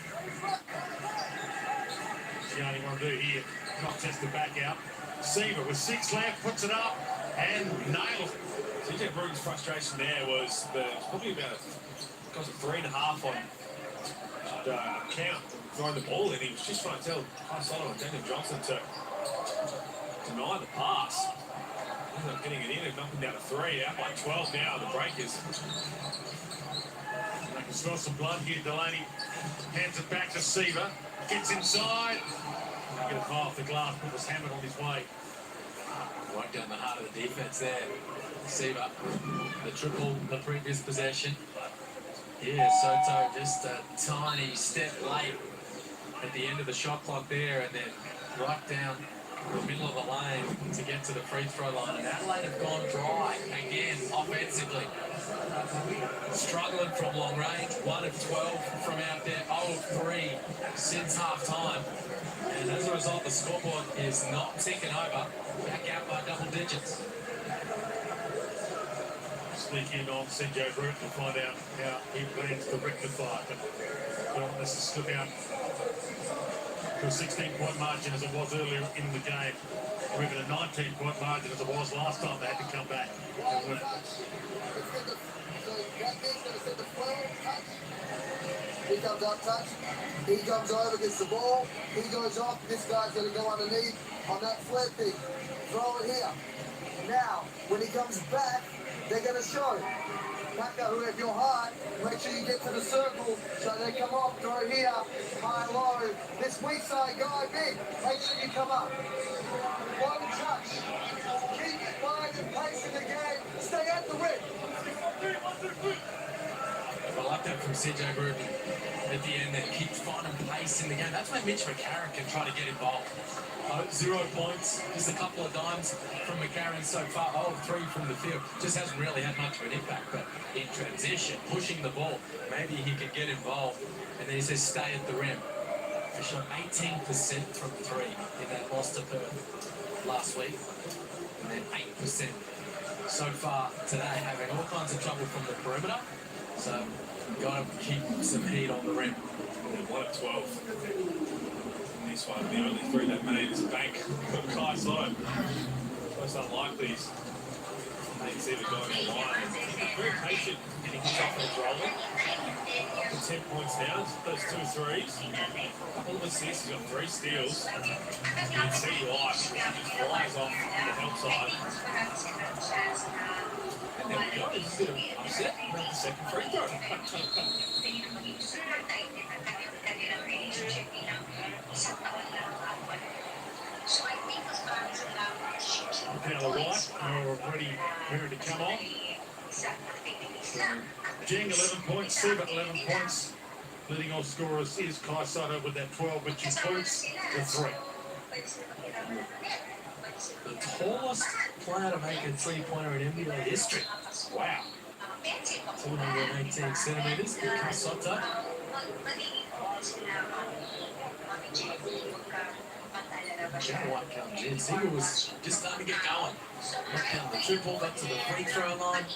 Gianni want to do here. Not test the back out. Seaver with 6 left, puts it up and nails it. CJ Brooks' frustration there was probably about a 3.5 on count throwing the ball in. He was just trying to tell Sotto and Daniel Johnson to deny the pass. Ended up getting it in and knocking down a 3. Out by 12 now, the Breakers. They can smell some blood here. Delaney hands it back to Seaver. Gets inside. Get it high off the glass. Put was hammered on his way. Right down the heart of the defense there. Seaver, the triple, the previous possession. Yeah, Sotto just a tiny step late at the end of the shot clock there, and then right down the middle of the lane to get to the free throw line. And Adelaide have gone dry again offensively. Struggling from long range, 1 of 12 from out there, 0 of 3 since half time. And as a result, the scoreboard is not ticking over, back out by double digits. Sneak in on CJ Brute to find out how he plans to rectify it. But don't want this to slip out to a 16-point margin as it was earlier in the game, or even a 19-point margin as it was last time they had to come back and win. He comes up touch, he comes over, gets the ball, he goes off, this guy's going to go underneath on that flip thing. Throw it here. Now, when he comes back, they're going to show. Packer, who have your heart, make sure you get to the circle, so they come off, throw here, high, low. This weak side guy, big, make sure you come up. One touch. Keep finding pace in the game. Stay at the rim. I like that from CJ Bruton at the end there. Keeps finding pace in the game. That's when Mitch McCarron can try to get involved. 0 points, just a couple of dimes from McCarron so far. 0 of 3 from the field. Just hasn't really had much of an impact. But in transition, pushing the ball, maybe he could get involved. And then he says, stay at the rim. He shot 18% from 3 in that loss to Perth last week. And then 8% so far today, having all kinds of trouble from the perimeter. So, got to keep some heat on the rim. And 1 of 12. And this one, the only 3 that made is bank from Kai Sotto. Most unlikely he's made can see the guy on the line. He's very patient and he gets offense rolling. Up to 10 points now. Those 2 threes. A couple of assists. He's got 3 steals. You can see why. He just flies off the help side. And there we go. He's a bit upset about the second free throw. Now the white are already ready to come on. Jing 11 points, Siebert 11 points. Leading off scorers is Kai Sotto with that 12, which includes the 3. The tallest player to make a three-pointer in NBA history. Wow. 218 centimeters. Kai Sotto. Jack White comes in. Siegel was just starting to get going. Knocked down the triple, got to the free throw line, and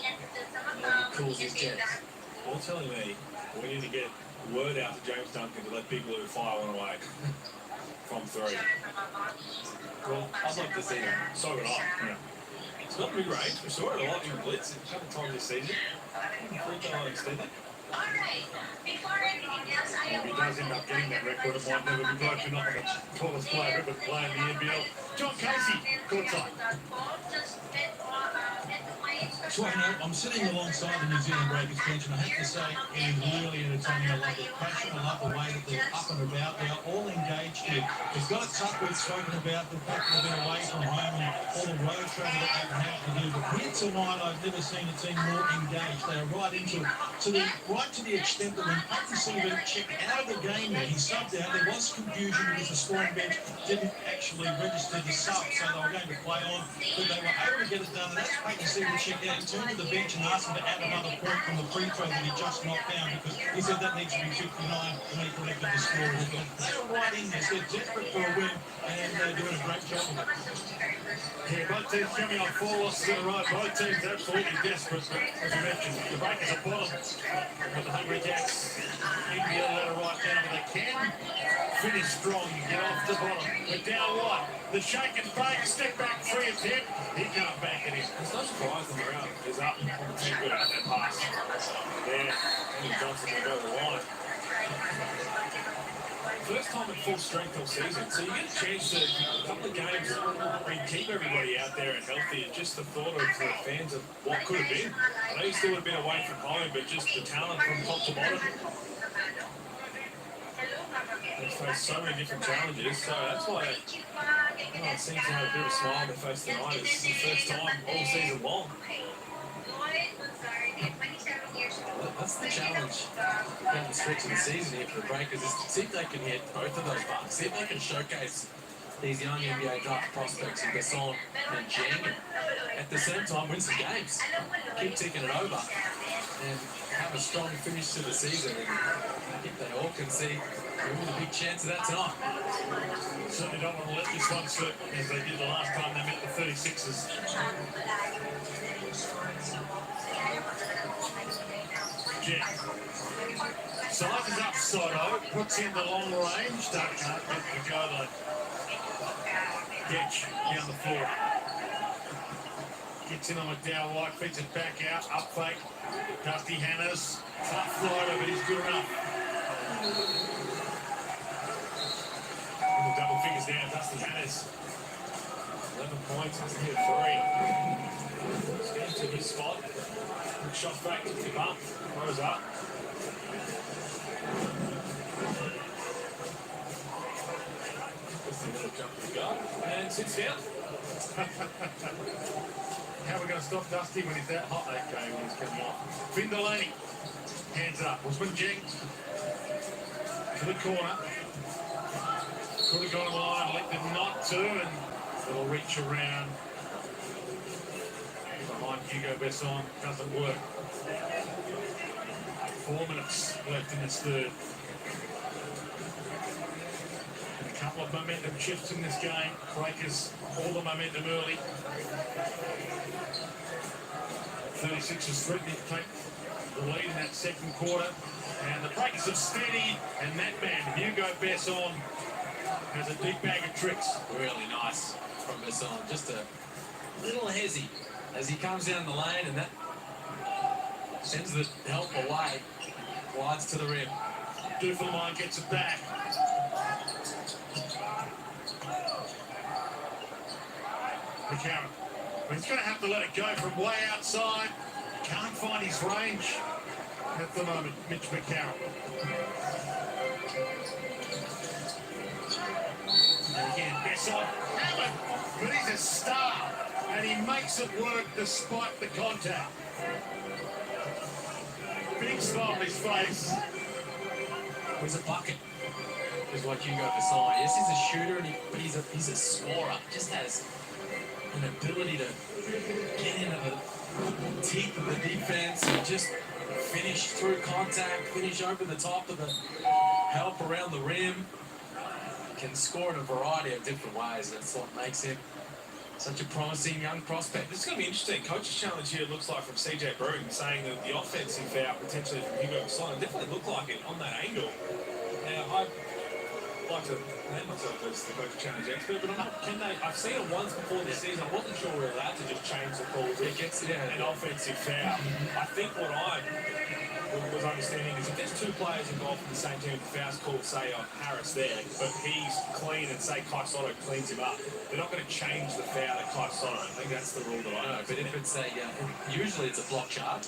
he cools his jets. You're telling me we need to get word out to James Duncan to let Big Blue fire one away from 3. Well, I'd like to see that. So would I. Yeah. It's not mid-range. We saw it a lot in Blitz a couple of times this season. Free throw line extended. If he does end up getting that record, it might never be broken. Not the tallest player ever to play in the NBL. John Casey, courtside. So I'm sitting alongside the New Zealand Breakers bench, and I have to say it is really entertaining. I love the passion, I love the way that they're up and about. They are all engaged here. It's got its tough. We've spoken about the fact that they've been away from home and all the road travel that they've had to do. But here tonight, I've never seen a team more engaged. They are right into it, right to the extent that when Peyton Siebert checked out of the game there, he subbed out. There was confusion because the scoring bench didn't actually register the sub, so they were going to play on, but they were able to get it done. And that's Peyton Siebert checked out. He turned to the bench and asked him to add another point from the free throw that he just knocked down, because he said that needs to be 59 and he corrected the score. They are right in this. They're desperate for a win, and they're doing a great job of it. Yeah, both teams coming on 4 losses in a row. Both teams absolutely desperate. But as you mentioned, the Breakers are bottom. But the Hungry Jacks need to be able to let it right down, but they can finish strong and get off the bottom. But down White, the shake and bake, step back 3 attempt. He can't bank it in. It's no surprise the morale is up on the team good at that pass. There, Andy Johnson will go to the line. First time at full strength all season, so you get a chance to a couple of games and keep everybody out there and healthy. And just the thought of the fans of what could have been. I know you still would have been away from home, but just the talent from top to bottom. They've faced so many different challenges, so that's why it seems to have a bit of a smile on their face tonight. It's the first time all season long. That's the challenge down the stretch of the season here for the Breakers, is to see if they can hit both of those marks, see if they can showcase these young NBA draft prospects in Besson and Jing, and at the same time win some games, keep ticking it over, and have a strong finish to the season. And I think they all can see with a big chance of that tonight. Certainly don't want to let this one slip as they did the last time they met the 36ers. Jing. Sizes up Sotto, puts in the long range. Don't let the go though. Getch down the floor. Gets in on McDowell White, feeds it back out, up fake. Dusty Hannahs, tough rider, but he's good enough. The double fingers down, Dusty Hannahs. 11 points, has to hit 3. He's getting to his spot. Shot back to the bump, throws up. Just a little jump to the guard and sits down. How are we going to stop Dusty when he's that hot? Okay, when he's coming off. Finn Delaney, hands it up. Usman Jing to the corner. Could have gone on the line, elected not to, and it'll reach around behind Hugo Besson. Doesn't work. 4 minutes left in this third. And a couple of momentum shifts in this game. Breakers all the momentum early. 36ers threatening to take the lead in that second quarter. And the Breakers are steady, and that man, Hugo Besson, has a deep bag of tricks. Really nice from Besson. Just a little hezzy as he comes down the lane, and that sends the help away. Glides to the rim. Duffelmine gets it back. McCarron. But he's going to have to let it go from way outside. Can't find his range at the moment, Mitch McCarron. And again, Bessot. But he's a star. And he makes it work despite the contact. Big smile on his face. He's a bucket, is what Hugo Vasson. Yes, he's a shooter, but he's a scorer. Just has an ability to get into the teeth of the defense and just finish through contact, finish over the top of the help around the rim. Can score in a variety of different ways. That's what makes him such a promising young prospect. This is going to be interesting. Coach's challenge here looks like from CJ Bruin saying that the offensive foul potentially from Hugo Vasson definitely looked like it on that angle. Now, I'd like to name myself as the coach challenge expert, but I'm not, I've seen it once before this season. I wasn't sure we were allowed to just change the calls against an offensive foul. I think what I was understanding is if there's two players involved in the same team, the foul's called, say, on Harris there, but he's clean and say Kai Sotto cleans him up, they're not going to change the foul at Kai Sotto. I think that's the rule that I know. But if it's a, usually it's a block shot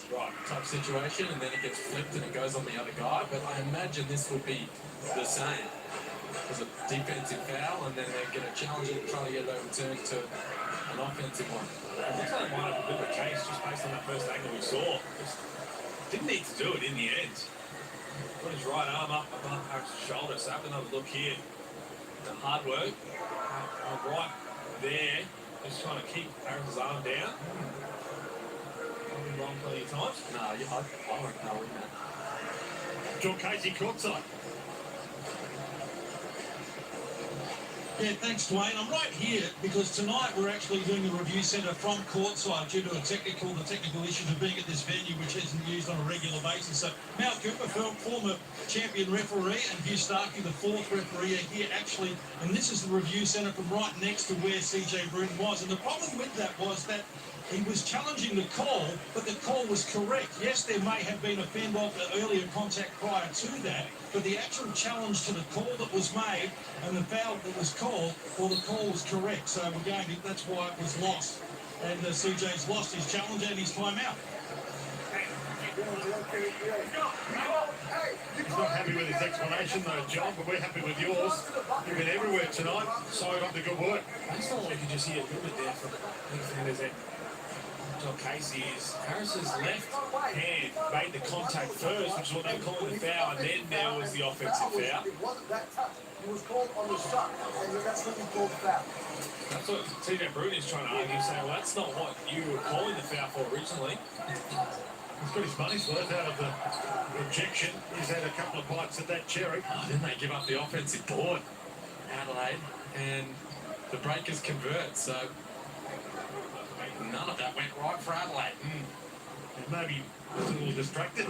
type situation, and then it gets flipped and it goes on the other guy, but I imagine this would be the same. There's a defensive foul, and then they're going to challenge it and try to get it overturned to an offensive one. It looks like they might have a bit of a case just based on that first angle we saw. Just didn't need to do it in the end. Put his right arm up above Harris' shoulder. So have another look here. The hard work. Right there. Just trying to keep Harris' arm down. I've been wrong plenty of times. No, I won't know that. John Casey courtside. Yeah, thanks, Dwayne. I'm right here because tonight we're actually doing the review centre from courtside due to the technical issues of being at this venue, which isn't used on a regular basis. So Mal Cooper, former champion referee, and Hugh Starkey, the fourth referee, are here actually. And this is the review centre from right next to where CJ Bruin was. And the problem with that was that he was challenging the call, but the call was correct. Yes, there may have been a fend off the earlier contact prior to that, but the actual challenge to the call that was made and the foul that was called, well, the call was correct. So again, that's why it was lost. And CJ's lost his challenge and his timeout. He's not happy with his explanation though, John, but we're happy with yours. You've been everywhere tonight, so up the good work. I just felt like you could just hear a little bit there from the John Casey is Harris's left hand made the contact first, which is what they were calling the foul, and then there was the offensive foul. It wasn't that tough. It was called on the shot, and that's what we called the foul. That's what TJ Bruin is trying to argue, saying, well, that's not what you were calling the foul for originally. He's got his money's worth out of the rejection. He's had a couple of bites at that cherry. Oh, didn't they give up the offensive board, Adelaide, and the Breakers convert, so none of that went right for Adelaide. And maybe a little distracted,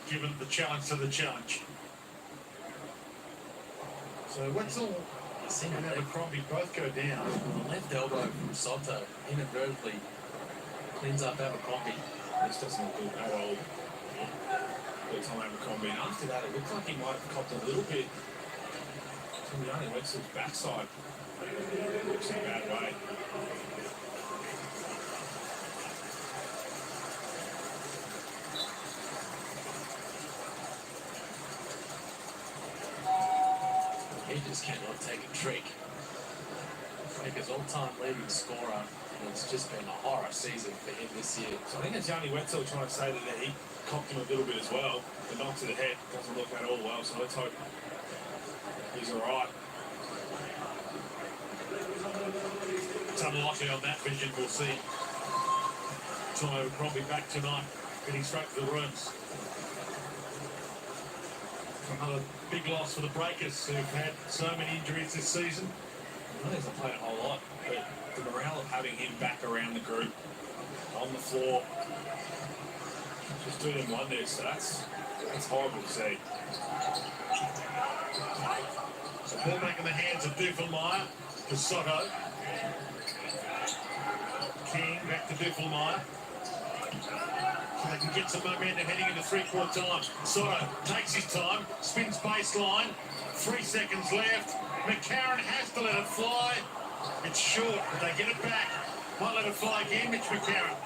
given the challenge to the challenge. So Wetzel and Abercrombie both go down. The left elbow from Sotto inadvertently cleans up Abercrombie. This doesn't look good at all. Good time Abercrombie. And after that, it looked like he might have copped a little bit from the only Wetzel's backside. Looks in a bad way. He just cannot take a trick. Breakers all-time leading scorer, and it's just been a horror season for him this year. So I think it's Yanni Wetzel trying to say that he copped him a little bit as well. The knock to the head doesn't look at all well, so let's hope he's all right. It's unlikely on that vision, we'll see. Tom Abercrombie back tonight, getting straight to the rooms. Another big loss for the Breakers, who've had so many injuries this season. He hasn't played a whole lot, but the morale of having him back around the group, on the floor, just doing him wonders. So that's horrible to see. So ball back in the hands of Duffelmire to Sotto. King Back to Duffelmeyer. So they can get some momentum heading into three-quarter time. Sotto takes his time, spins baseline. 3 seconds left. McCarron has to let it fly. It's short, but they get it back. Might let it fly again, Mitch McCarron.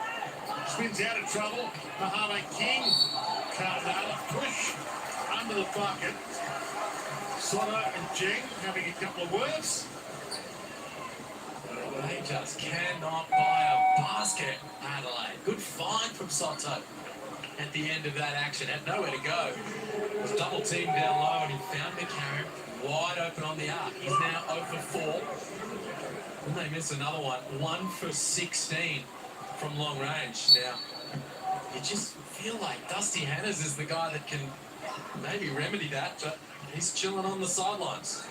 Spins out of trouble. Mojave King can't nail it. Push under the bucket. Sotto and Jeng having a couple of words. They just cannot buy a basket, Adelaide. Good find from Sotto at the end of that action. Had nowhere to go. Was double teamed down low and he found McCarron wide open on the arc. He's now 0 for 4. And they miss another one. 1 for 16 from long range. Now, you just feel like Dusty Hannahs is the guy that can maybe remedy that, but he's chilling on the sidelines.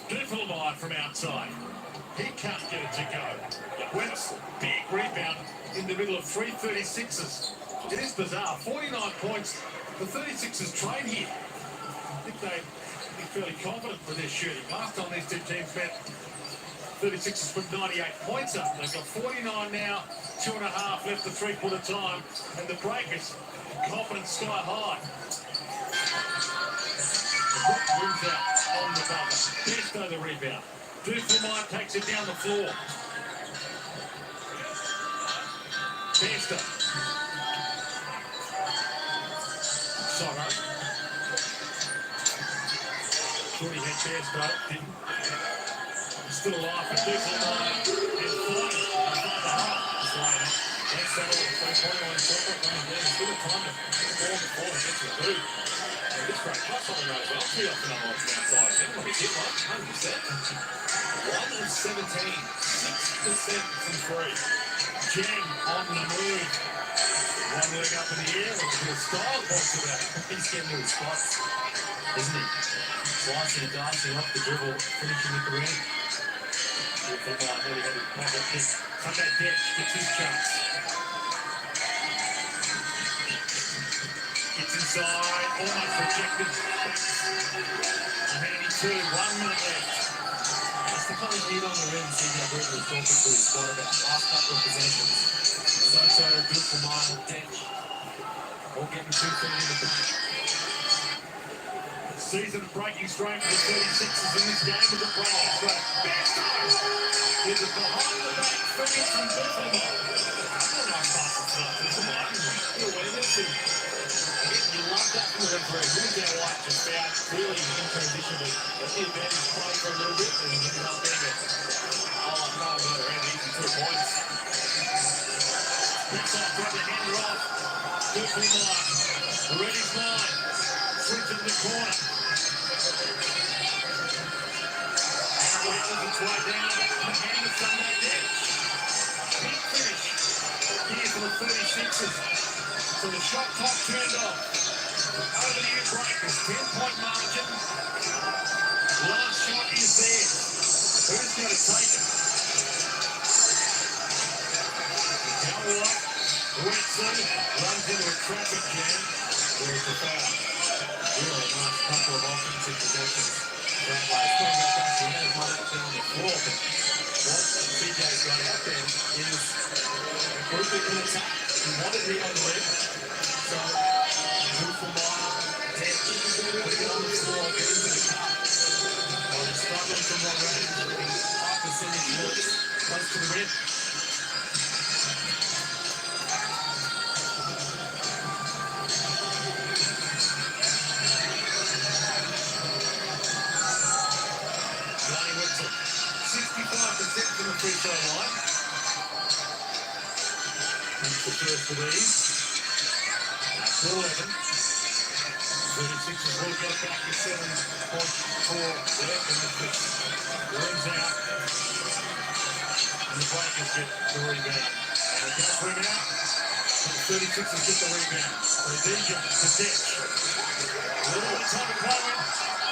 Duffelmeyer from outside. He can't get it to go. Wentz, big rebound in the middle of 3 36ers. It is bizarre. 49 points. The 36ers train here. I think they'd be fairly confident with their shooting. Last time these two teams met, 36ers put 98 points up. They've got 49 now, 2.5 left to three-quarter time, and the Breakers, confidence sky high. Wins out on the buzzer. Besto the rebound. Duffelmeyer takes it down the floor. Besto. Sotto. Thought he had Besto. Didn't. Still alive for Duffelmeyer. And Flight. That's that all. 3-point line. Still a time to perform before he gets the boot. This great plus on the road as well. Too often on the outside. Everyone gets hit one, 100%. 1 of 17, 6% from 3. Jeng on the move. One leg up in the air, and a style box of that. He's getting to his spots, isn't he? Slicing and dancing off the dribble, finishing with the rim. Duffelmeyer nearly had his pocket pick. Sunday Ditch gets his chance. Gets inside, almost rejected. A handy 2, 1 minute left. That's the kind of heat on the rim CJ Britton was talking to his squad about last couple of possessions. Sotto, Duffelmeyer, Ditch, all getting 2 feet in the paint. Season-breaking strength for the 36ers in this game with the Braves. But Besto is a behind-the-back finish from Duffelmeyer. Oh, nice pass from Duffelmeyer. Good awareness and you love that from the referee. Willie Dow White just found really in transition with the advantage play for a little bit and ended up there. Oh, no, around easy 2 points. Picks off, got the hander off. Duffelmeyer. Ready's line. Switch in the corner. Rattles its way down. And the Sunday Ditch. Big finish here for the 36ers. So the shot clock turned off. Over the year Breakers, 10-point margin. Last shot is there. Who's going to take it? Now White, Whitson runs into a traffic jam. There's the foul. Really nice couple of offensive possessions. That way, it's going back up to the head, might actually on the floor. But what CJ's got out there is a group that can attack. He wanted to be on the rim. So, Duffelmeyer, Ditch, put it on the floor, get into the cup. Well, they're struggling from long range, getting high percentage looks close to the rim. Johnny Whitson, 65% from the free throw line. That's the first of these. That's 11. 36ers will get back to 7.4 left, and runs out. And the Breakers get the rebound. And the Gas win out. And the 36ers get the rebound. So DJ to Ditch. A little bit of time to play with.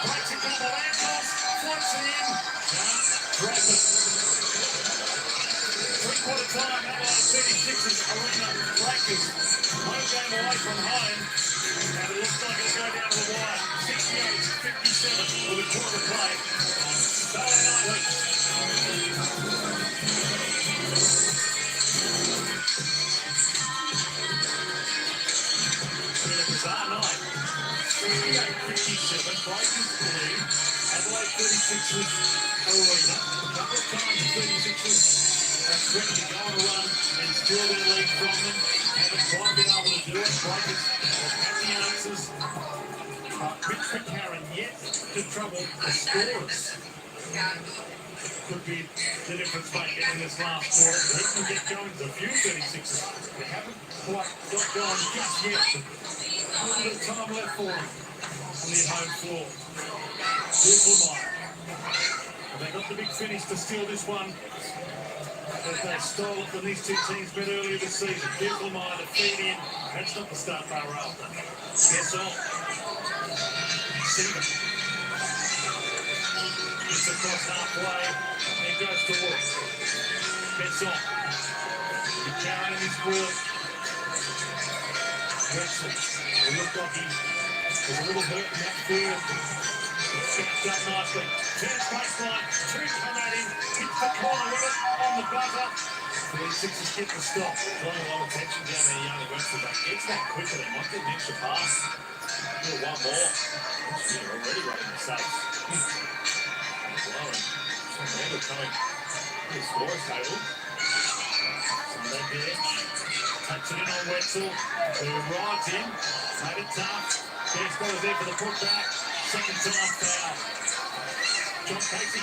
Breaks a couple of ankles. Floats it in. Now, drop it. Three-quarter time, Adelaide 36ers arena Breakers. Home game away from home. And it looks like it'll go down to the wire. 68-57 with a quarter to play on Saturday night. Bizarre night. 58-57, Breakers lead. Adelaide 36ers arena. A couple of times the 36ers have threatened to go on a run and steal their lead from them. Haven't quite been able to do it. Breakers have had the answers. Mitch McCarron yet to trouble the scorers. Could be the difference maker in this last quarter. He can get going to a few 36ers. They haven't quite got going just yet. A little bit of time left for them on their home floor. Meyer. And they got the big finish to steal this one. As they stole it from these two teams met earlier this season. Meyer to feed in. That's not the start bar up. Yes, on. Seaman. Gets across halfway and goes to work. Gets on. McCarron in his work. Wetzel. It looked like he was a little hurt in that field. Snapped up nicely. Turns baseline. Two come at him. Hits the corner with it on the buzzer. 36ers get the stop. Drawing a lot of attention down there, Yanni Wetzel. But gets that quicker. They might get an extra pass. Do one more. They're already running the safe. Blowing. Randall coming to the scorer's table. Sunday bench. Takes it in on Wetzel. Who rides in. Made it tough. Bear's goes there for the putback. Second time foul. John Casey.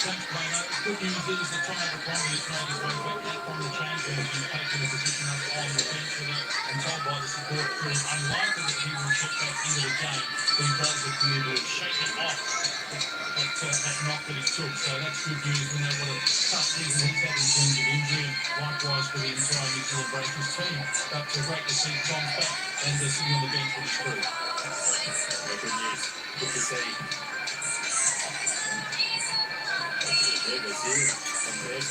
Thanks, Plano. Good news is the turnover problem is made his way back out from the change room. He's taken a position up on the bench with it and told by the support crew unlikely that he will check back into the game. But he does appear to have shaken off that knock that he took. So that's good news. We know what a tough season he's had in terms of injury, and likewise for the entire New Zealand Breakers team. But great to see Tom back and sitting on the bench with his crew. Good news. Good to see.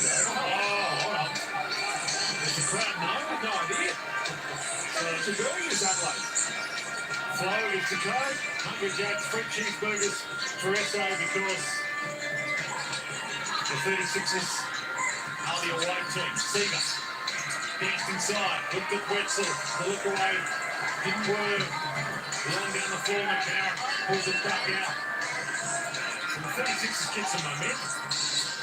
Hold on. There's a crowd now with no idea. So it's a very good Adelaide. Flo is the code. Hungry Jack's free cheeseburgers for SA because the 36ers are the away team. Seaver danced inside, looked at Wetzel, the look away, didn't work. Long down the floor, McCarron pulls it back out. And the 36ers get some momentum.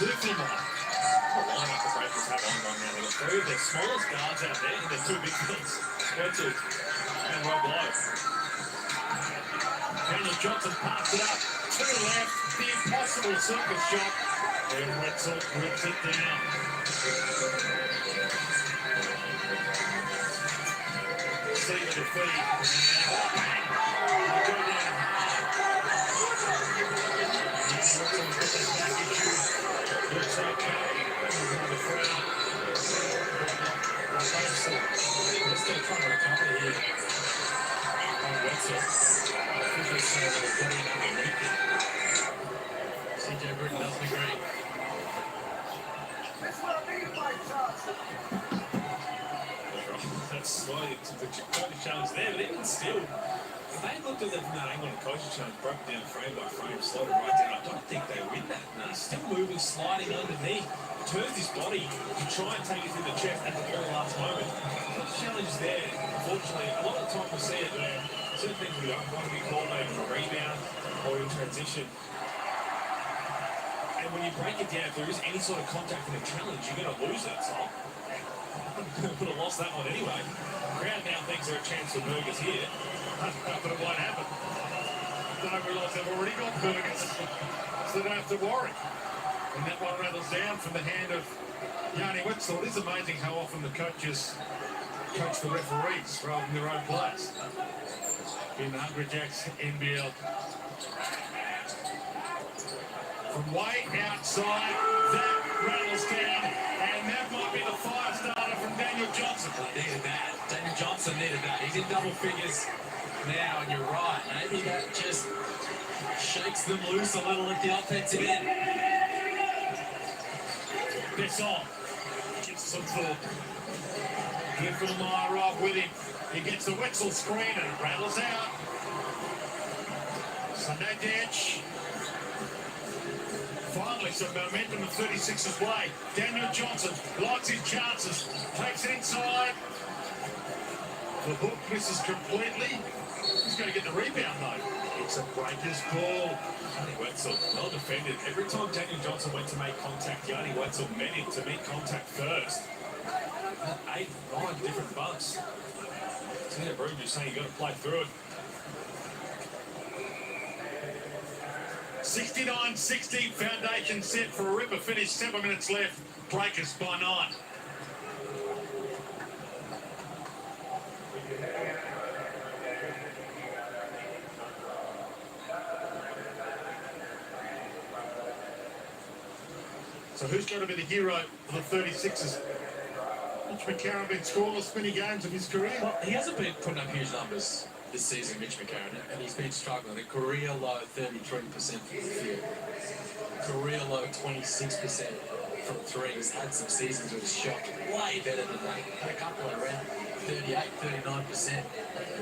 Meyer. The lineup the Breakers have on right now. They've got three of their smallest guards out there and their two big guns. Wetzel and Rob Lowe. Daniel Johnson passed it up to the left. The impossible circus shot. And Wetzel rips it down. Seaver to feed. Bang! Go down hard. Wetzel's got that back issue. Looks okay. The crowd. They're still trying to recover here. On Wetzel. CJ Britton doesn't agree. That's what I mean by Johnson. That's why it's the coaching challenge there, but even still, if they looked at it from that angle on the coaching challenge, broke down frame by frame, slowed it right down, I don't think they win that. No, he's still moving, sliding underneath, turns his body to try and take it through the chest at the very last moment. The challenge is there. Unfortunately, a lot of the time we see it where certain things we don't want to be called maybe a rebound or in transition. And when you break it down, if there is any sort of contact in a challenge, you're going to lose it. So would have lost that one anyway. Crowd now thinks there are a chance for burgers here, but it won't happen. Don't realise they've already got burgers, so they don't have to worry. And that one rattles down from the hand of Yanni Wetzel. It is amazing how often the coaches coach the referees rather than their own players. In the Hungry Jacks NBL. From way outside, that rattles down, and that might be the fire starter from Daniel Johnson. Needed that. Daniel Johnson needed that. He's in double figures now, and you're right. Maybe that just shakes them loose a little at the offensive end. This on. Gives some thought. Meyer right with him. He gets the Wetzel screen and rattles out. Sunday Ditch. some momentum of 36's way. Daniel Johnson likes his chances, takes it inside. The hook misses completely. He's going to get the rebound though. It's a breaker's ball. Johnny Wetzel, well defended. Every time Daniel Johnson went to make contact, Johnny Wetzel meant him to make contact first. 8, 9 different bumps. Tina Broom just saying you got to play through it. 69-60 foundation set for a ripper finish. 7 minutes left. Breakers by 9. So who's going to be the hero for the 36ers? Mitch McCarron been scoreless many games of his career. Well, he hasn't been putting up huge numbers this season, Mitch McCarron, and he's been struggling. A career low 33% from the field. Career low 26% from 3. He's had some seasons where he's shot way better than that. Had a couple around 38, 39%.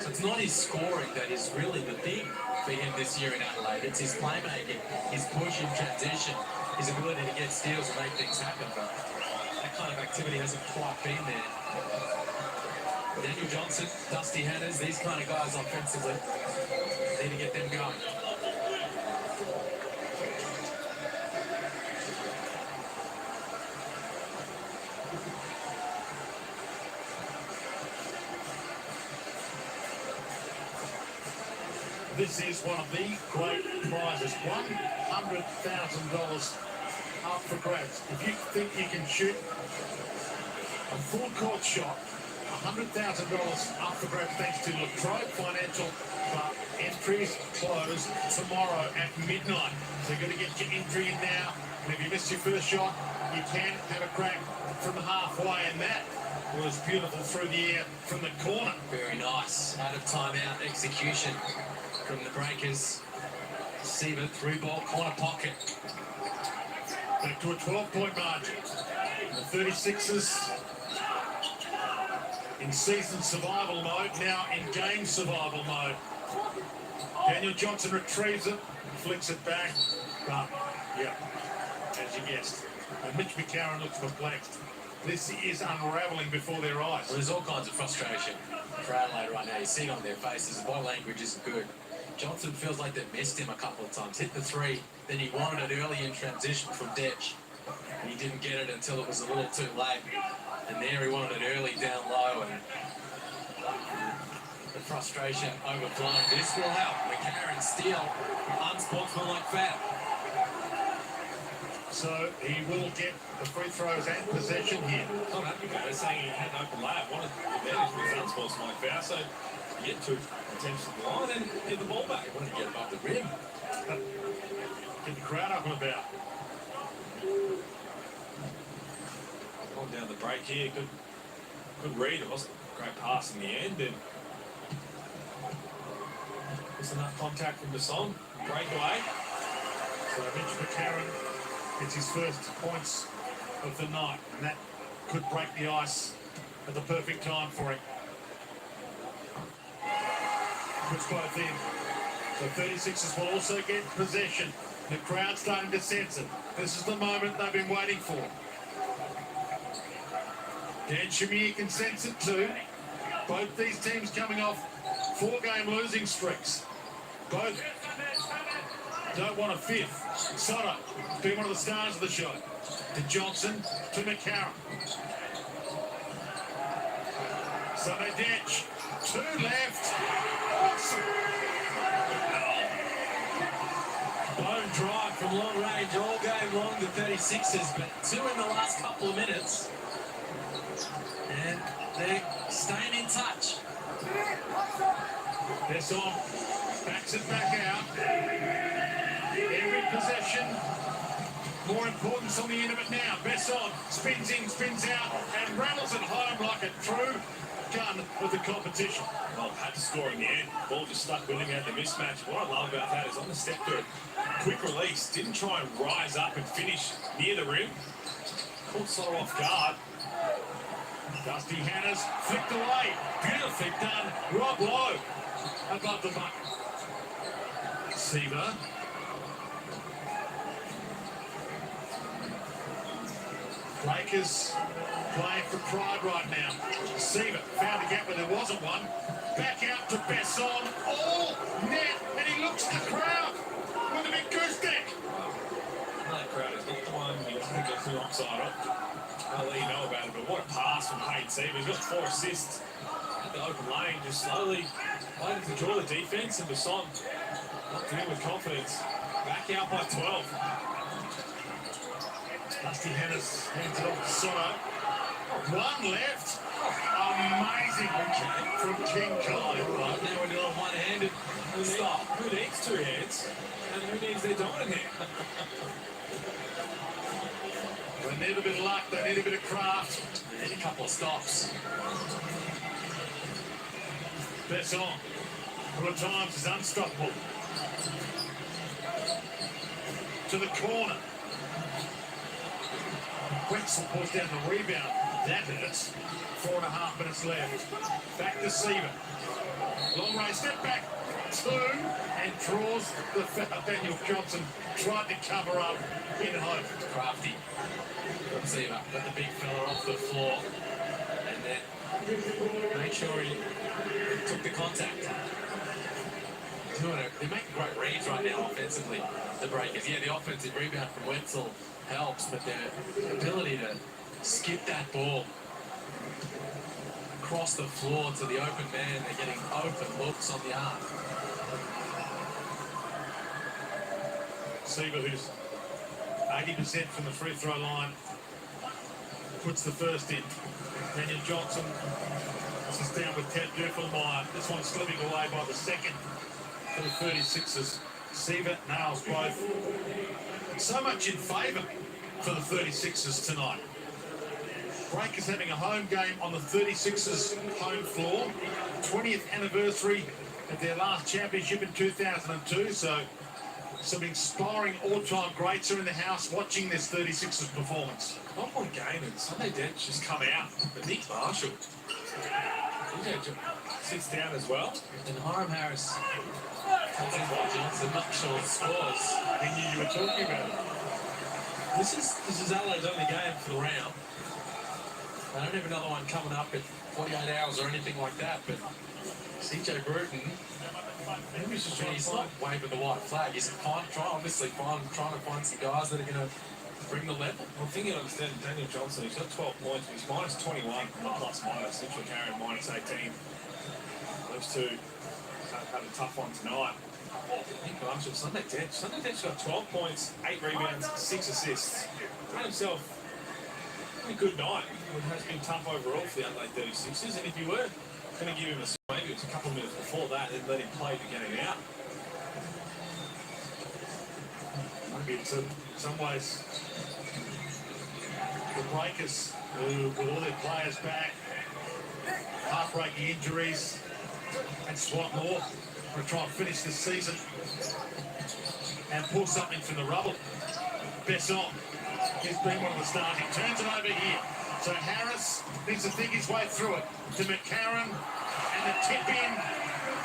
So it's not his scoring that is really the thing for him this year in Adelaide. It's his playmaking, his push in transition, his ability to get steals and make things happen. But that kind of activity hasn't quite been there. Daniel Johnson, Dusty Hannahs, these kind of guys offensively, need to get them going. This is one of the great prizes. $100,000 up for grabs. If you think you can shoot a full court shot, $100,000 up for grabs thanks to Latrobe Financial. But entries close tomorrow at midnight. So you've got to get your entry in now. And if you missed your first shot, you can have a crack from halfway. And that was beautiful through the air from the corner. Very nice. Out of timeout execution from the Breakers. Sievert through ball, corner pocket. Back to a 12-point margin. The 36ers in season survival mode, now in game survival mode. Daniel Johnson retrieves it, flicks it back, but, yeah, as you guessed. And Mitch McCarron looks perplexed. This is unravelling before their eyes. Well, there's all kinds of frustration for Adelaide right now. You see it on their faces. The body language isn't good. Johnson feels like they missed him a couple of times. Hit the 3, then he wanted it early in transition from Detch. He didn't get it until it was a little too late. And there he wanted it early down low, and the frustration overflowing. This will help. McCarron steal, unsportsmanlike foul. So he will get the free throws and possession here. Not happy about it, saying he had an open layup. Wanted the advantage with unsportsmanlike foul, so you get to attempts to the line and get the ball back. Wanted to get above the rim. Get the crowd up and about. On down the break here, good read. It wasn't a great pass in the end, and just enough contact from the song. Breakaway. So Mitch McCarron gets his first points of the night, and that could break the ice at the perfect time for him. Puts both in. So 36ers will also get possession. The crowd starting to sense it. This is the moment they've been waiting for. Dan Shamir can sense it too. Both these teams coming off 4-game losing streaks. Both don't want a fifth. Sotto has been one of the stars of the show. To Johnson, to McCarron. Sunday Detch, 2 left. Awesome. Bone drive from long range all game long, the 36ers, but 2 in the last couple of minutes. And they're staying in touch. Besson backs it back out. Every possession, more importance on the end of it now. Besson spins in, spins out, and rattles it home like a true gun of the competition. Well, had to score in the end. Ball just stuck with him, had the mismatch. What I love about that is on the step through, quick release, didn't try and rise up and finish near the rim. Caught Sotto off guard. Dusty Hannahs flicked away. Beautifully done. Rob Lowe above the bucket. Seaver Breakers playing for pride right now. Seaver found a gap where there wasn't one. Back out to Besson. All net, and he looks at the crowd with a big gooseneck. That crowd is not the one you think gets the offside up. I'll let you know about it, but what a pass from Hayden Seaver. He's got 4 assists at the open lane, just slowly waiting to draw the defence, and Besson knocked him in with confidence. Back out by 12. Rusty Hennis hands it off to Sotto. One left. Amazing from King Kai. Right now we're doing one-handed. Stop. Who needs 2 hands? And who needs their dominant hand? They need a bit of luck, they need a bit of craft. They need a couple of stops. Besson, a couple of times is unstoppable. To the corner. Wetzel pulls down the rebound. That hurts. 4.5 minutes left. Back to Seaver. Long range step back. 2 and draws the foul. Daniel Johnson tried to cover up in hope. Crafty. Seaver got the big fella off the floor and then made sure he took the contact. They're making great reads right now offensively, the Breakers. Yeah, the offensive rebound from Wetzel helps, but their ability to skip that ball across the floor to the open man, they're getting open looks on the arc. Seaver, who's 80% from the free throw line, puts the first in. Daniel Johnson sits down with Ted Duffelmeyer. This one slipping away by the second for the 36ers. Seaver nails both. So much in favour for the 36ers tonight. Breakers having a home game on the 36ers home floor. 20th anniversary of their last championship in 2002. So some inspiring all-time greats are in the house watching this 36ers performance. Not one game, and Sunday Dent just come out. But Nick Marshall, he sits down as well. And Hiram Harris comes in by Johnson, not sure scores. I knew you were talking about it. This is Adelaide's only game for the round. I don't have another one coming up in 48 hours or anything like that, but CJ Bruton, he's not waving the white flag. He's trying to find some guys that are going to bring the level. Well, the thing you understand, Daniel Johnson, he's got 12 points, but he's minus 21, not plus minus. Central carrying minus 18. Those two have a tough one tonight. Nick Marshall, Sunday Dent's got 12 points, 8 rebounds, 6 assists. Had himself a good night. It has been tough overall for the Adelaide 36ers, and if you were going to give him a swing, it was a couple of minutes before that, and let him play to get him out. Maybe it's in some ways the Breakers, who, with all their players back, heartbreaking injuries, and Swartmore to try and finish this season and pull something from the rubble. Besson, he's been one of the stars. He turns it over here. So Harris needs to think his way through it to McCarron, and the tip in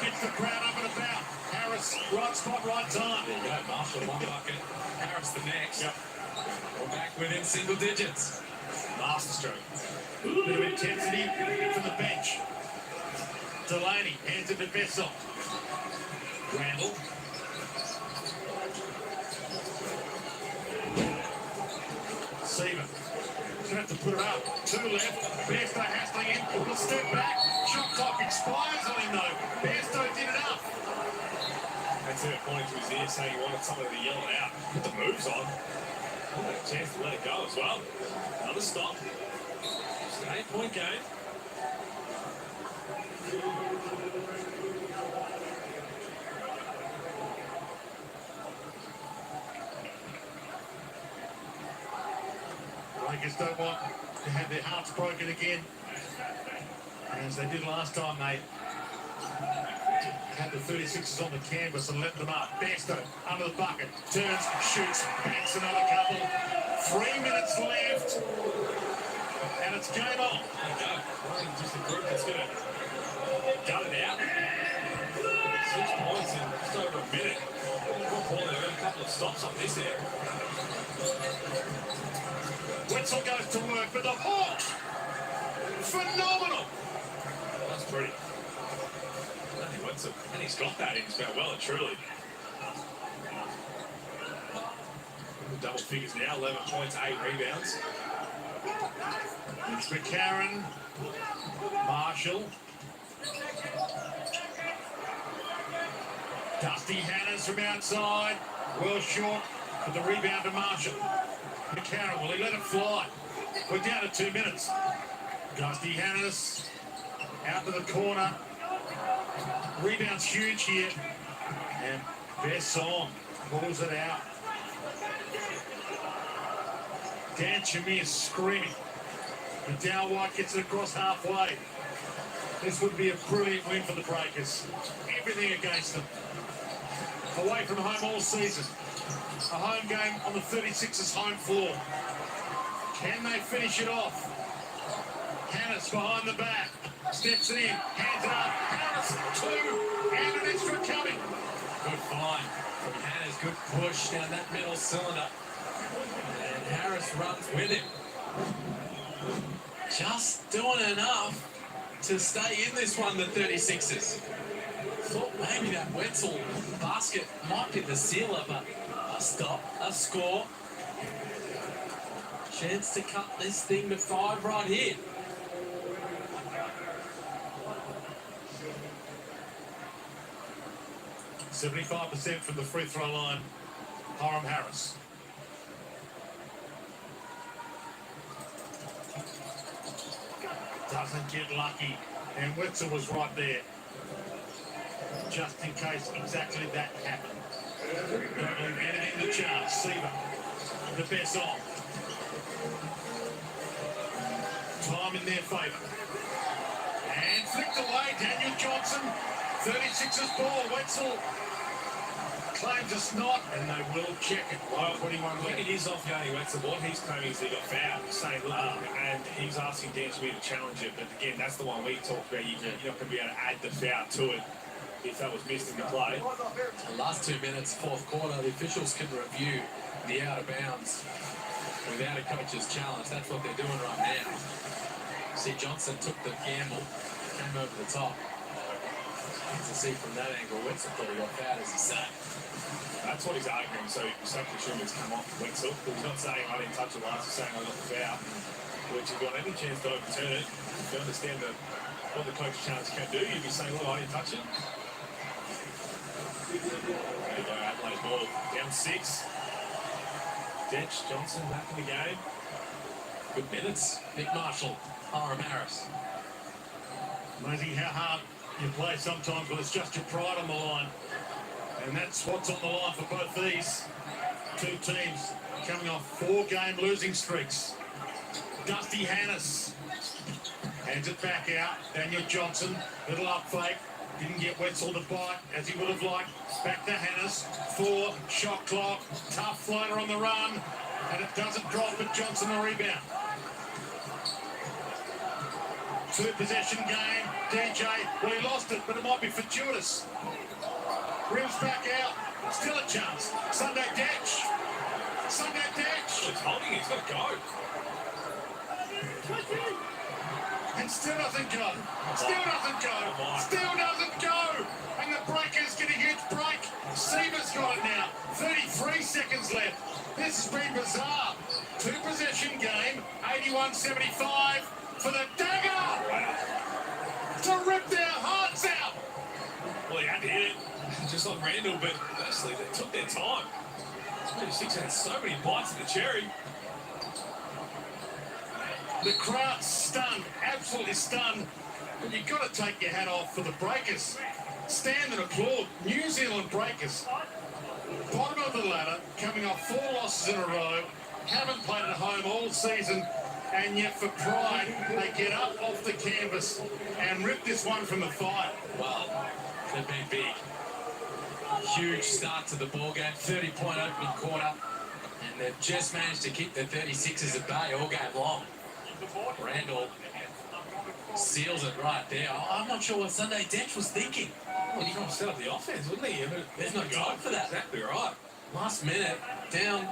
gets the crowd up and about. Harris, right spot, right time. There you go, Marshall one bucket, Harris the next. Yep. We're back within single digits. Masterstroke. Bit of intensity from the bench. Delaney hands it to Besson. Randall. Seaver. He's going to have to put it up. 2 left. Bairstow hassling in. Will step back. Shot clock expires on him though. Bairstow did it up. That's it, pointing to his ear saying he wanted somebody to yell it out. Put the moves on. Had a chance to let it go as well. Another stop. Just an 8-point game. Lakers don't want to have their hearts broken again, as they did last time. They had the 36ers on the canvas and let them up. Bairstow under the bucket, turns, shoots, backs another couple. 3 minutes left, and it's game on. There you go. Just a group that's going to gut it out. 6 points in just over a minute. They've got a couple of stops on this end. Wetzel goes to work, but the Hawk, phenomenal. That's pretty. He Wetzel, and he's got that in his about well and truly. Double figures now, 11 points, 8 rebounds. It's McCarron, Marshall. Dusty Hannahs from outside, well short, but the rebound to Marshall. McCarron, will he let it fly? We're down to 2 minutes. Dusty Hannahs out to the corner. Rebound's huge here. And Besson pulls it out. Dan Chamir's screaming. And Dow White gets it across halfway. This would be a brilliant win for the Breakers. Everything against them. Away from home all season. A home game on the 36ers home floor. Can they finish it off? Hannes behind the back. Steps it in. Hands it up. Harris, 2. And an extra coming. Good find from Hannah's. Good push down that middle cylinder. And Harris runs with him. Just doing enough to stay in this one, the 36ers. Thought maybe that Wetzel basket might be the sealer, but a stop, a score. Chance to cut this thing to 5 right here. %75% from the free throw line, Hiram Harris. Doesn't get lucky, and Wetzel was right there. Just in case exactly that happened. Don't leave anything to chance. Seaver, the best on. Time in their favour. And flicked away, Daniel Johnson. 36ers ball, Wetzel claims it's not, and they will check it. Well, when it is off Yanni Wetzel, what he's claiming is he got fouled. He's saying, look, and he's asking Dan Smith to challenge it. But again, that's the one we talked about. You're not going to be able to add the foul to it if that was missed in the play. The last 2 minutes, fourth quarter, the officials can review the out of bounds without a coach's challenge. That's what they're doing right now. See, Johnson took the gamble, came over the top. To see from that angle, Wetzel thought he got fouled, as he said. That's what he's arguing. So Sutcliffe come off Wetzel. He's not saying I didn't touch it last, he's saying I got the foul. Which you've got any chance to overturn it. If you understand what the coach's challenge can do, you'd be saying, well, I didn't touch it. There you go, Adelaide ball. Down 6. Detch, Johnson back in the game. Good minutes. Nick Marshall, Hiram Harris. Amazing how hard you play sometimes, but it's just your pride on the line. And that's what's on the line for both these two teams, coming off 4-game losing streaks. Dusty Hannahs hands it back out. Daniel Johnson, little up fake. Didn't get Wetzel to bite as he would have liked. Back to Hannahs. 4, shot clock. Tough floater on the run. And it doesn't drop, but Johnson the rebound. 2-possession game. DJ, well, he lost it, but it might be fortuitous. Rims back out. Still a chance. Sunday Detch. Sunday Detch. He's holding it. He's got to go. And still doesn't go. Still doesn't go. Still doesn't go. And the Breakers get a huge break. Seaver's got it now. 33 seconds left. This has been bizarre. 2-possession game. 81-75 for the dagger. To rip their hearts out. Well, he had to hit it. Just like Randall, but honestly, they took their time. 36 had so many bites of the cherry. The crowd's stunned, absolutely stunned. But you've got to take your hat off for the Breakers. Stand and applaud. New Zealand Breakers. Bottom of the ladder, coming off 4 losses in a row. Haven't played at home all season. And yet for pride, they get up off the canvas and rip this one from the fire. Well, they've been big. Huge start to the ball game. 30-point opening quarter. And they've just managed to keep the 36ers at bay all game long. Randall seals it right there. I'm not sure what Sunday Detch was thinking. Well, he's trying to set up the offense, wouldn't he? There's no time for that. Exactly right. Last minute, down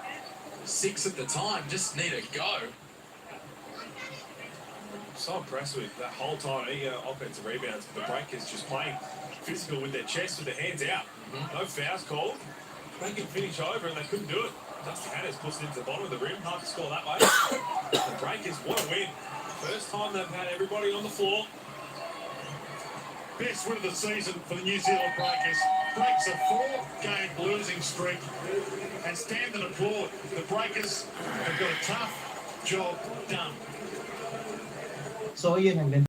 6 at the time. Just need a go. So impressed with that whole time. Offensive rebounds. The Breakers just playing physical with their chest, with their hands out. No fouls called. They can finish over and they couldn't do it. Dusty Hannah's pushed it into the bottom of the rim. Hard to score that way. The Breakers, what a win. First time they've had everybody on the floor. Best win of the season for the New Zealand Breakers. Breaks a 4-game losing streak and stand and applaud. The Breakers have got a tough job done. So yun ang